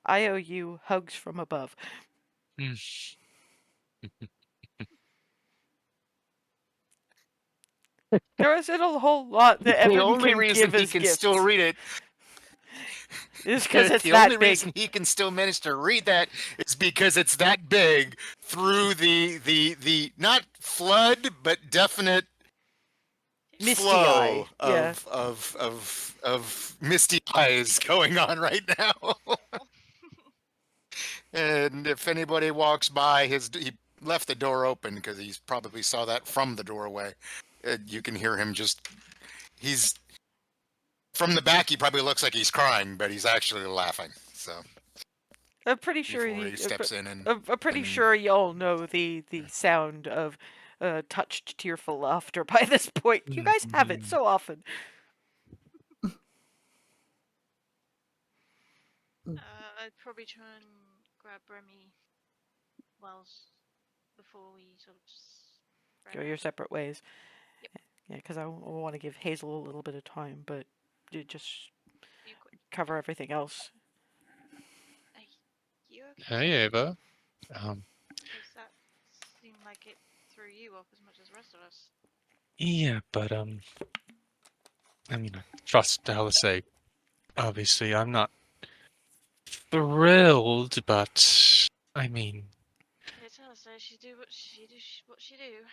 A: I owe you hugs from above. There isn't a whole lot that
D: The
A: Evan
D: only
A: can
D: reason
A: give
D: he
A: as
D: can
A: gifts.
D: still read it
A: is because it's
D: the
A: that
D: only
A: big.
D: reason he can still manage to read that is because it's that big through the not flood but definite
A: Misty
D: flow
A: eye. Yeah.
D: of misty eyes going on right now. And if anybody walks by, he left the door open because he probably saw that from the doorway. You can hear him he's from the back. He probably looks like he's crying, but he's actually laughing. So
A: I'm pretty sure
D: before he steps in and
A: I'm pretty sure y'all know the sound of touched tearful laughter by this point. You guys have it so often.
G: I'd probably try and grab Remy whilst before we sort of
A: Go your separate ways.
G: Yep.
A: Yeah, because I want to give Hazel a little bit of time, but you just
G: You could.
A: cover everything else.
G: You okay?
E: Hey, Ava.
G: Because that seemed like it threw you off as much as the rest of us.
E: Yeah, but I mean, I trust Alisaie. Obviously, I'm not thrilled, but I mean,
G: Yeah, tell us so she do what she do.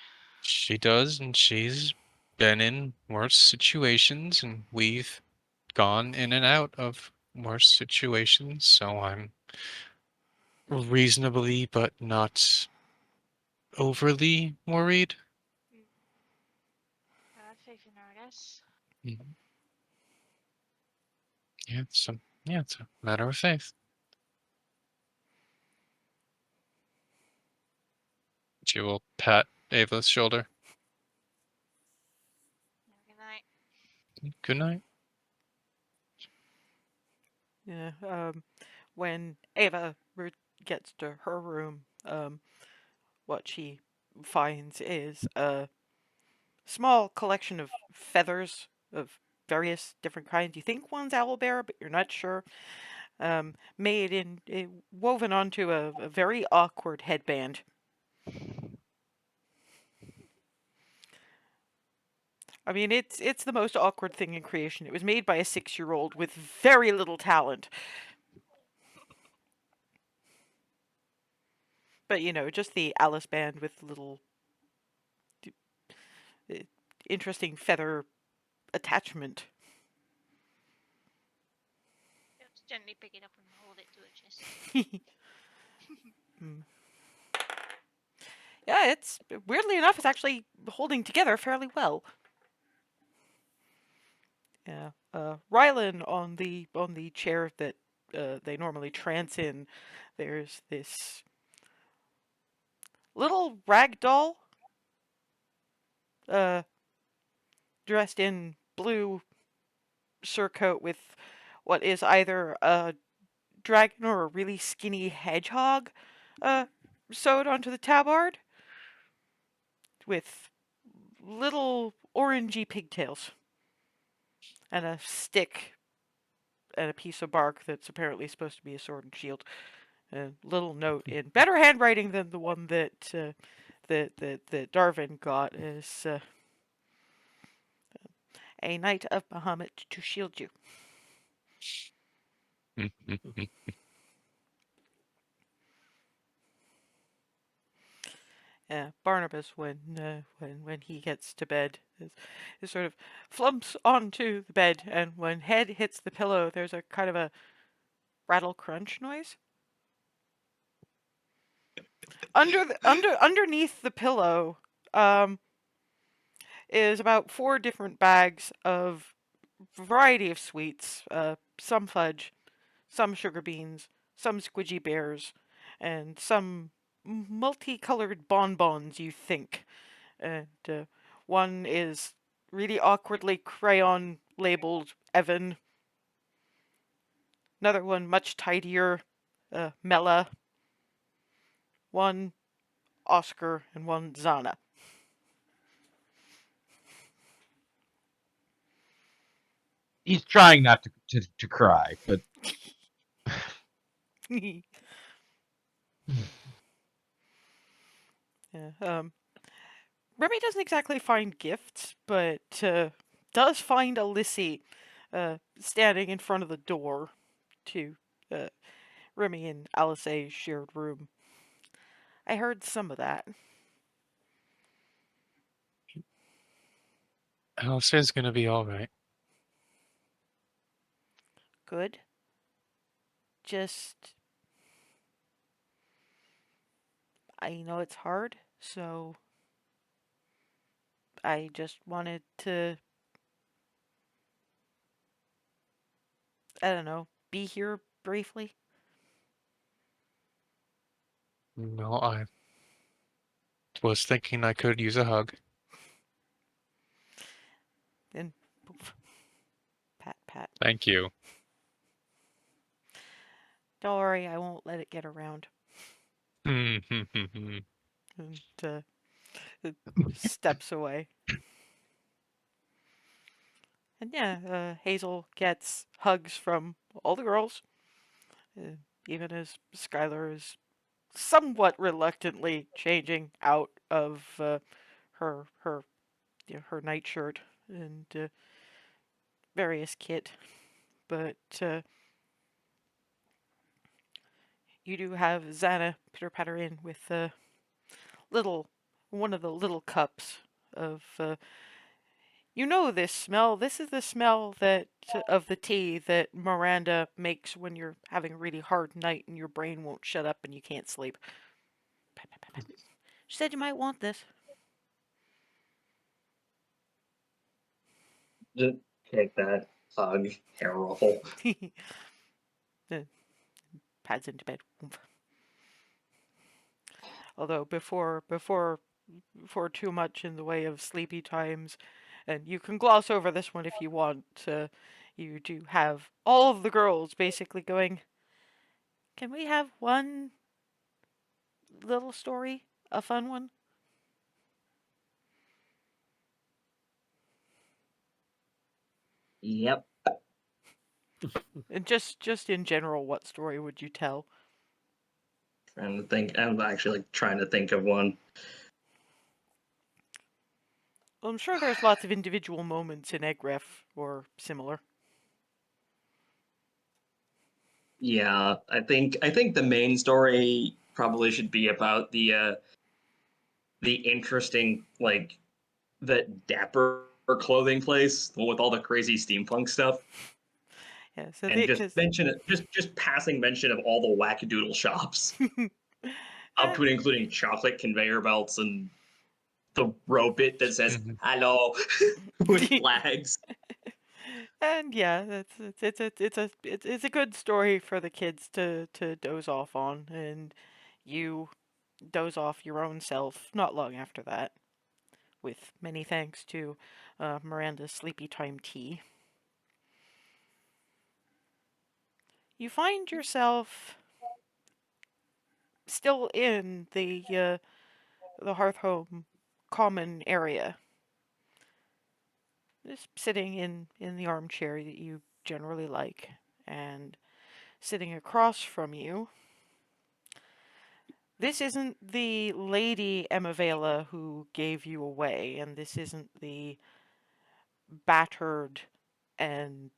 E: she does, and she's been in worse situations, and we've gone in and out of worse situations, so I'm reasonably but not overly worried.
G: I have faith in her, I guess.
E: Mhm. Yeah, it's a matter of faith. She will pat Ava's shoulder.
G: Good night.
E: Good night.
A: Yeah. When Ava gets to her room, what she finds is a small collection of feathers of various different kinds. You think one's owlbear, but you're not sure. Made in woven onto a very awkward headband. I mean, it's the most awkward thing in creation. It was made by a 6-year-old with very little talent. But just the Alice band with little interesting feather attachment.
G: Just gently pick it up and hold it to her chest.
A: Yeah, it's weirdly enough, it's actually holding together fairly well. Yeah, Rylan on the chair that they normally trance in. There's this little rag doll, dressed in blue surcoat with what is either a dragon or a really skinny hedgehog, sewed onto the tabard, with little orangey pigtails, and a stick, and a piece of bark that's apparently supposed to be a sword and shield. A little note in better handwriting than the one that Darwin got is a knight of Bahamut to shield you. Barnabas, when he gets to bed, is sort of flumps onto the bed, and when head hits the pillow, there's a kind of a rattle crunch noise. Underneath the pillow, is about 4 different bags of variety of sweets. Some fudge, some sugar beans, some squidgy bears, and some multicolored bonbons, you think. And one is really awkwardly crayon labeled Evan. Another one much tidier, Mela. One Oscar, and one Zana.
B: He's trying not to cry, but
A: Yeah, Remy doesn't exactly find gifts, but does find Alisaie standing in front of the door to Remy and Alisaie's shared room. I heard some of that.
E: Alistair's gonna be alright.
A: Good. Just, I know it's hard, so I just wanted to, I don't know, be here briefly.
E: No, I was thinking I could use a hug.
A: Then, poof. Pat, pat.
E: Thank you.
A: Don't worry, I won't let it get around.
E: Hmm.
A: And steps away. And yeah, Hazel gets hugs from all the girls, even as Skylar is somewhat reluctantly changing out of her her nightshirt and various kit. But you do have Xana pitter patter in with one of the little cups of you know this smell. This is the smell that of the tea that Miranda makes when you're having a really hard night and your brain won't shut up and you can't sleep. Pat, pat, pat, pat. She said you might want this.
F: Just take that hug, hair ruffle.
A: Pads into bed. Although before too much in the way of sleepy times, and you can gloss over this one if you want. You do have all of the girls basically going, "Can we have one little story, a fun one?"
F: Yep.
A: And just in general, what story would you tell?
F: Trying to think. I'm actually like trying to think of one.
A: Well, I'm sure there's lots of individual moments in Egref or similar.
F: Yeah, I think the main story probably should be about the interesting like the Dapper clothing place, the one with all the crazy steampunk stuff,
A: Yeah, so
F: and just
A: because
F: mention it, just passing mention of all the wackadoodle shops, up to and including chocolate conveyor belts and the robot that says "hello" with flags.
A: and yeah, it's a good story for the kids to doze off on, and you doze off your own self not long after that, with many thanks to Miranda's sleepy time tea. You find yourself still in the Hearthhome common area, just sitting in the armchair that you generally like, and sitting across from you. This isn't the Lady Emavela who gave you away, and this isn't the battered and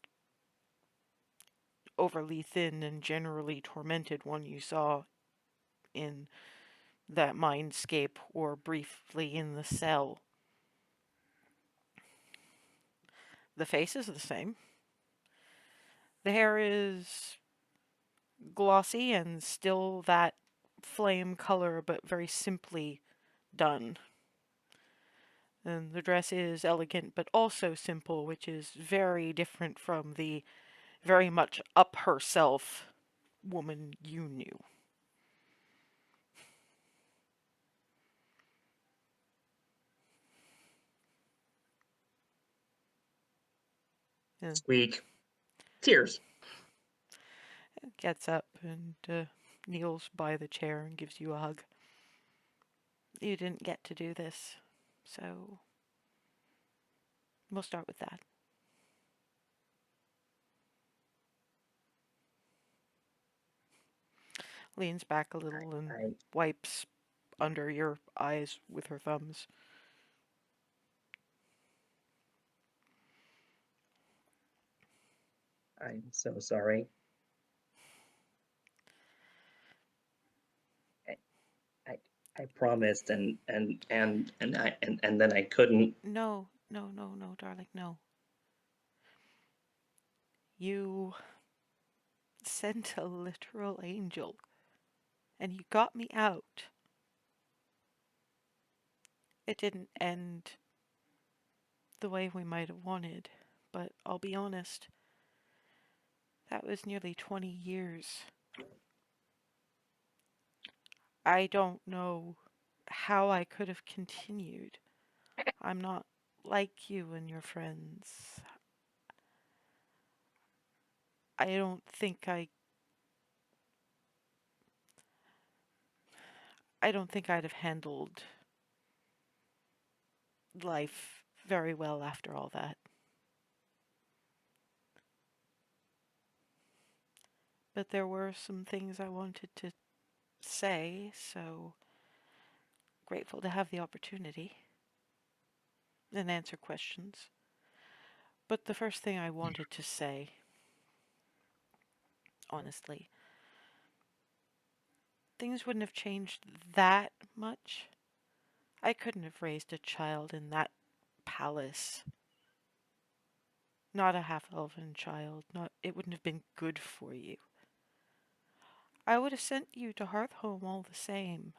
A: overly thin and generally tormented one you saw in that mindscape or briefly in the cell. The face is the same. The hair is glossy and still that flame color, but very simply done. And the dress is elegant but also simple, which is very different from the very much up herself woman you knew. And
F: Squeak. Tears.
A: gets up and kneels by the chair and gives you a hug. You didn't get to do this, so we'll start with that. Leans back a little and
F: I,
A: wipes under your eyes with her thumbs.
F: I'm so sorry. I promised, and then I couldn't.
A: No, darling, no. You sent a literal angel, and you got me out. It didn't end the way we might have wanted, but I'll be honest, that was nearly 20 years. I don't know how I could have continued. I'm not like you and your friends. I don't think I don't think I'd have handled life very well after all that. But there were some things I wanted to say, so grateful to have the opportunity and answer questions. But the first thing I wanted to say, honestly, things wouldn't have changed that much. I couldn't have raised a child in that palace. Not a half-elven child. It wouldn't have been good for you. I would have sent you to Hearthhome all the same.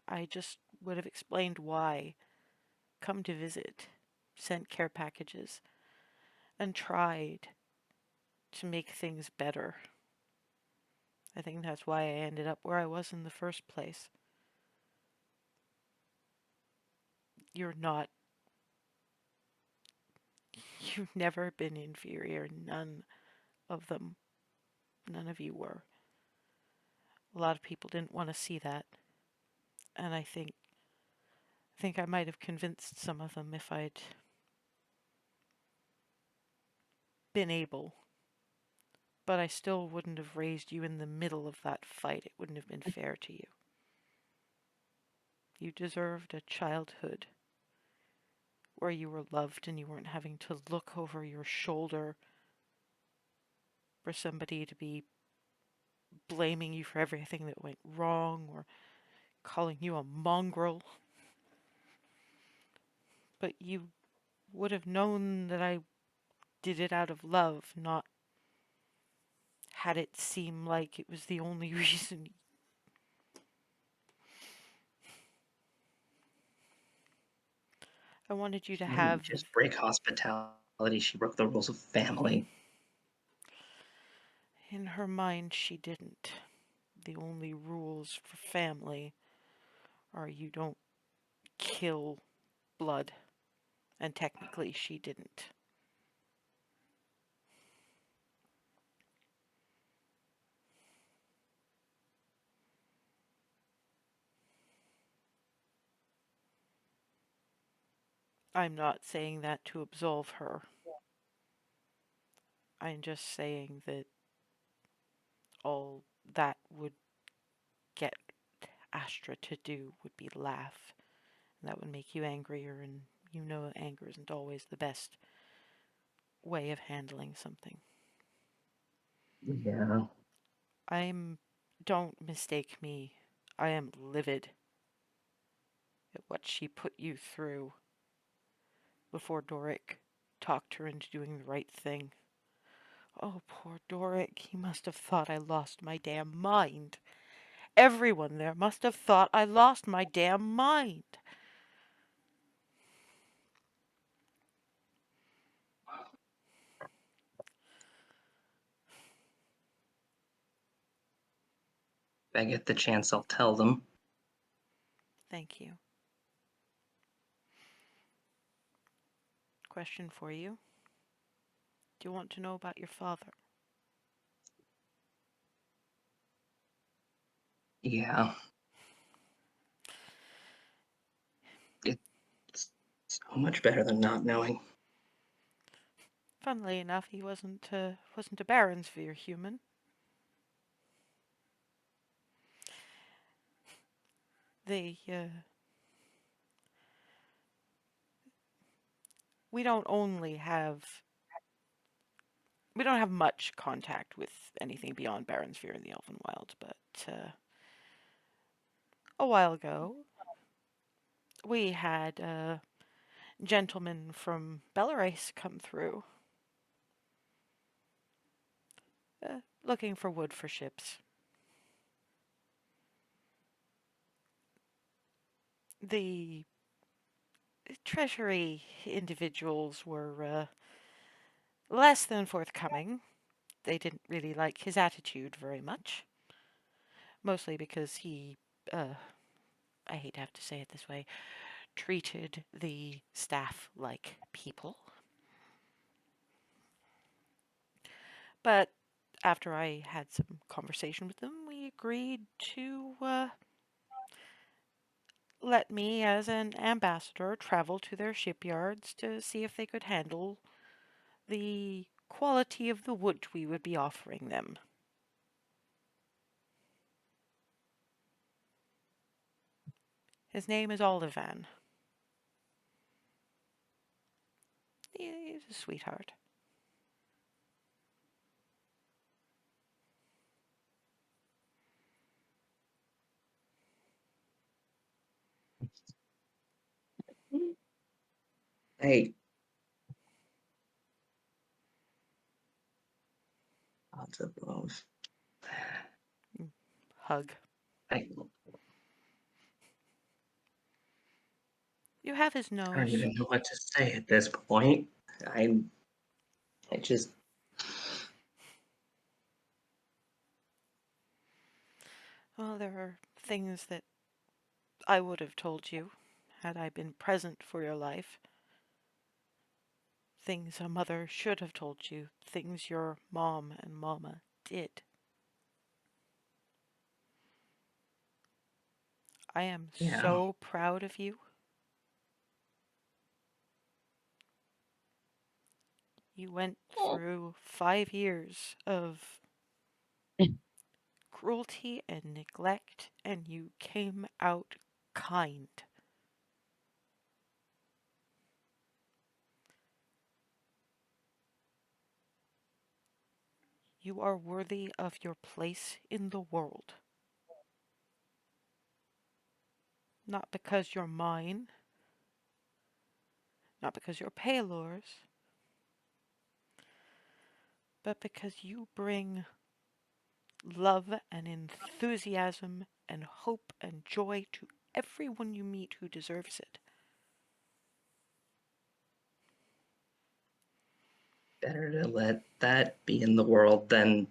A: I just would have explained why. Come to visit. Sent care packages. And tried to make things better. I think that's why I ended up where I was in the first place. You're not. You've never been inferior. None of them. None of you were. A lot of people didn't want to see that. And I think I might have convinced some of them if I'd been able. But I still wouldn't have raised you in the middle of that fight. It wouldn't have been fair to you. You deserved a childhood where you were loved and you weren't having to look over your shoulder for somebody to be blaming you for everything that went wrong or calling you a mongrel. But you would have known that I did it out of love, not had it seem like it was the only reason. I wanted you to
F: She didn't
A: have.
F: just break hospitality, she broke the rules of family.
A: In her mind, she didn't. The only rules for family are you don't kill blood. And technically, she didn't. I'm not saying that to absolve her. I'm just saying that all that would get Astra to do would be laugh. And that would make you angrier, and you know anger isn't always the best way of handling something.
F: Yeah.
A: Don't mistake me. I am livid at what she put you through before Doric talked her into doing the right thing. Oh, poor Doric. He must have thought I lost my damn mind. Everyone there must have thought I lost my damn mind.
F: If I get the chance, I'll tell them.
A: Thank you. Question for you. Do you want to know about your father?
F: Yeah. It's so much better than not knowing.
A: Funnily enough, he wasn't a Baronsphere human. They, we don't only have, we don't have much contact with anything beyond Baronsphere in the Elven Wilds, but a while ago, we had a gentleman from Belerice come through, looking for wood for ships. The treasury individuals were less than forthcoming. They didn't really like his attitude very much, mostly because he, I hate to have to say it this way, treated the staff like people. But after I had some conversation with them, we agreed to let me, as an ambassador, travel to their shipyards to see if they could handle the quality of the wood we would be offering them. His name is Olivan. He's a sweetheart.
F: Hey. Lots of love.
A: Hug.
F: I
A: You have his
F: don't
A: nose.
F: even know what to say at this point. I just
A: Well, there are things that I would have told you had I been present for your life. Things a mother should have told you. Things your mom and mama did. I am
F: yeah.
A: so proud of you. You went through 5 years of cruelty and neglect, and you came out kind. You are worthy of your place in the world. Not because you're mine, not because you're Paylor's, but because you bring love and enthusiasm and hope and joy to everyone you meet who deserves it.
F: Better to let that be in the world than,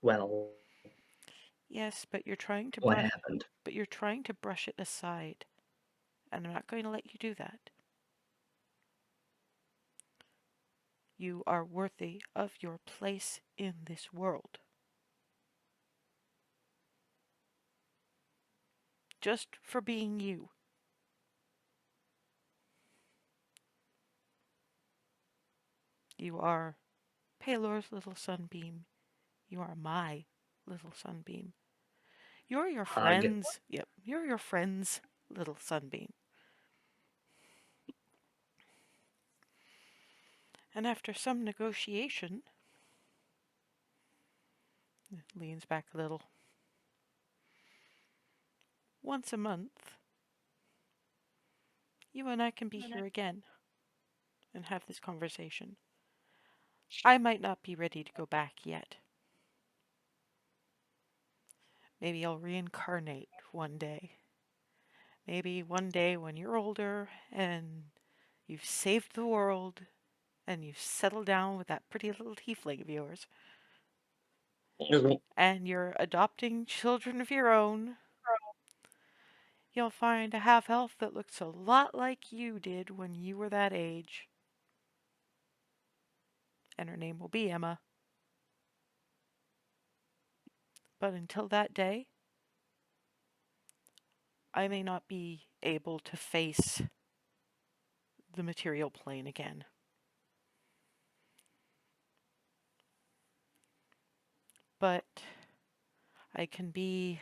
F: well,
A: Yes, but you're trying to
F: what
A: brush
F: happened.
A: it aside, and I'm not going to let you do that. You are worthy of your place in this world. Just for being you. You are Paylor's little sunbeam. You are my little sunbeam. You're your
F: Hug.
A: friend's, yep, you're your friend's little sunbeam. And after some negotiation, leans back a little. Once a month, you and I can be here again and have this conversation. I might not be ready to go back yet. Maybe I'll reincarnate one day. Maybe one day when you're older and you've saved the world and you've settled down with that pretty little tiefling of yours and you're adopting children of your own, you'll find a half-elf that looks a lot like you did when you were that age. And her name will be Emma. But until that day, I may not be able to face the material plane again. But I can be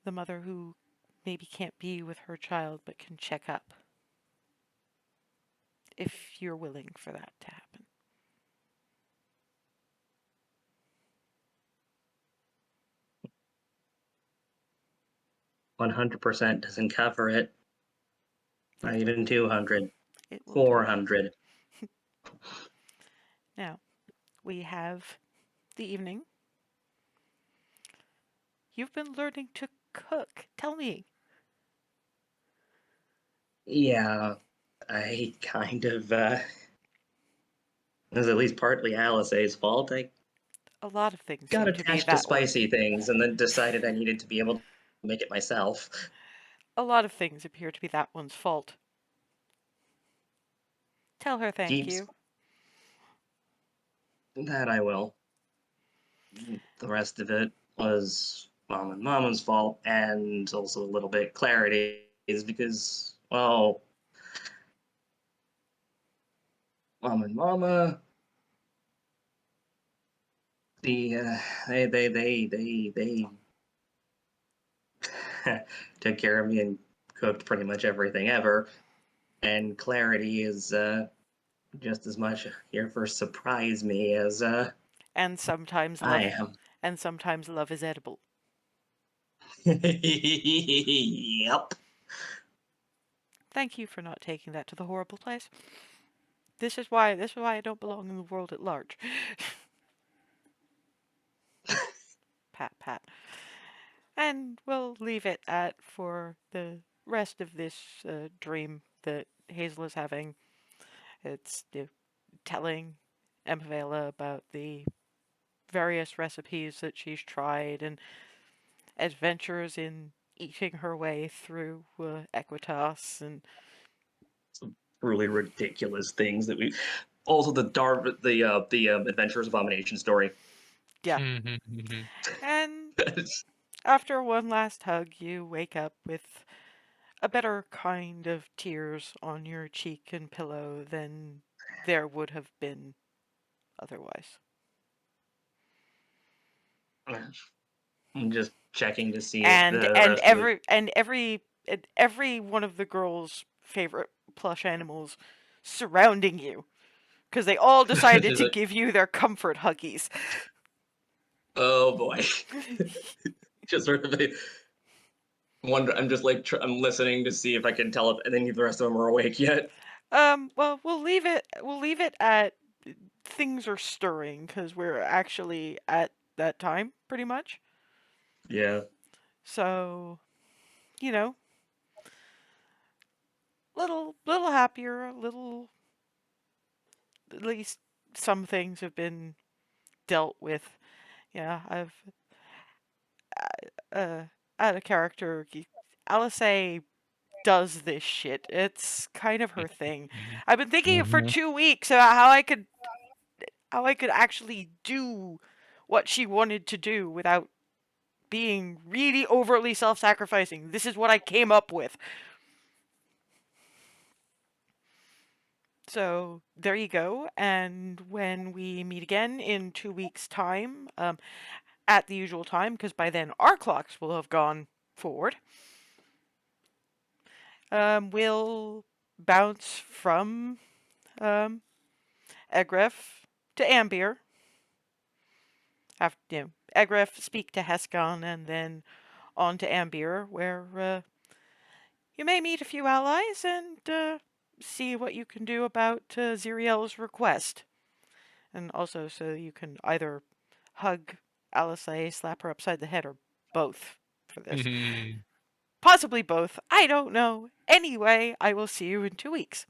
A: the mother who maybe can't be with her child but can check up. If you're willing for that to happen.
F: 100% doesn't cover it. Not even 200.
A: It will do.
F: 400.
A: Now, we have the evening. You've been learning to cook. Tell me.
F: Yeah, I kind of, it was at least partly Alisaie's fault. I
A: A lot of things
F: got
A: seem to be
F: attached to
A: that one.
F: spicy things and then decided I needed to be able to make it myself.
A: A lot of things appear to be that one's fault. Tell her thank
F: Keeps
A: you.
F: that I will. The rest of it was Mom and Mama's fault, and also a little bit Clarity is because, well, Mom and Mama, they took care of me and cooked pretty much everything ever, and Clarity is just as much here for surprise me as
A: And sometimes
F: I
A: love
F: am.
A: and sometimes love is edible.
F: Yep.
A: Thank you for not taking that to the horrible place. This is why I don't belong in the world at large. Pat pat. And we'll leave it at for the rest of this dream that Hazel is having. It's telling Empavela about the various recipes that she's tried and adventures in eating her way through Equitas and
F: Some truly ridiculous things that we. Also, the Adventures of Abomination story.
A: yeah. And after one last hug, you wake up with a better kind of tears on your cheek and pillow than there would have been otherwise.
F: I'm just checking to see if
A: And
F: the
A: and
F: rest of the.
A: every one of the girls' favorite plush animals surrounding you, because they all decided to give you their comfort huggies.
F: Oh boy. Just sort of a wonder. I'm just like I'm listening to see if I can tell if any of the rest of them are awake yet.
A: Well, we'll leave it at things are stirring because we're actually at that time pretty much.
F: Yeah.
A: So, you know, little happier, a little, at least some things have been dealt with. Yeah, I've had a character, Alisaie does this shit. It's kind of her thing. I've been thinking for 2 weeks about how I could actually do what she wanted to do without being really overtly self-sacrificing. This is what I came up with. So there you go. And when we meet again in 2 weeks' time, at the usual time, because by then our clocks will have gone forward, we'll bounce from Egref to Anbir. After Egref speak to Heskan, and then on to Anbir, where you may meet a few allies and see what you can do about Ziriel's request. And also so you can either hug Alisaie, slap her upside the head, or both for this. Possibly both. I don't know. Anyway, I will see you in 2 weeks.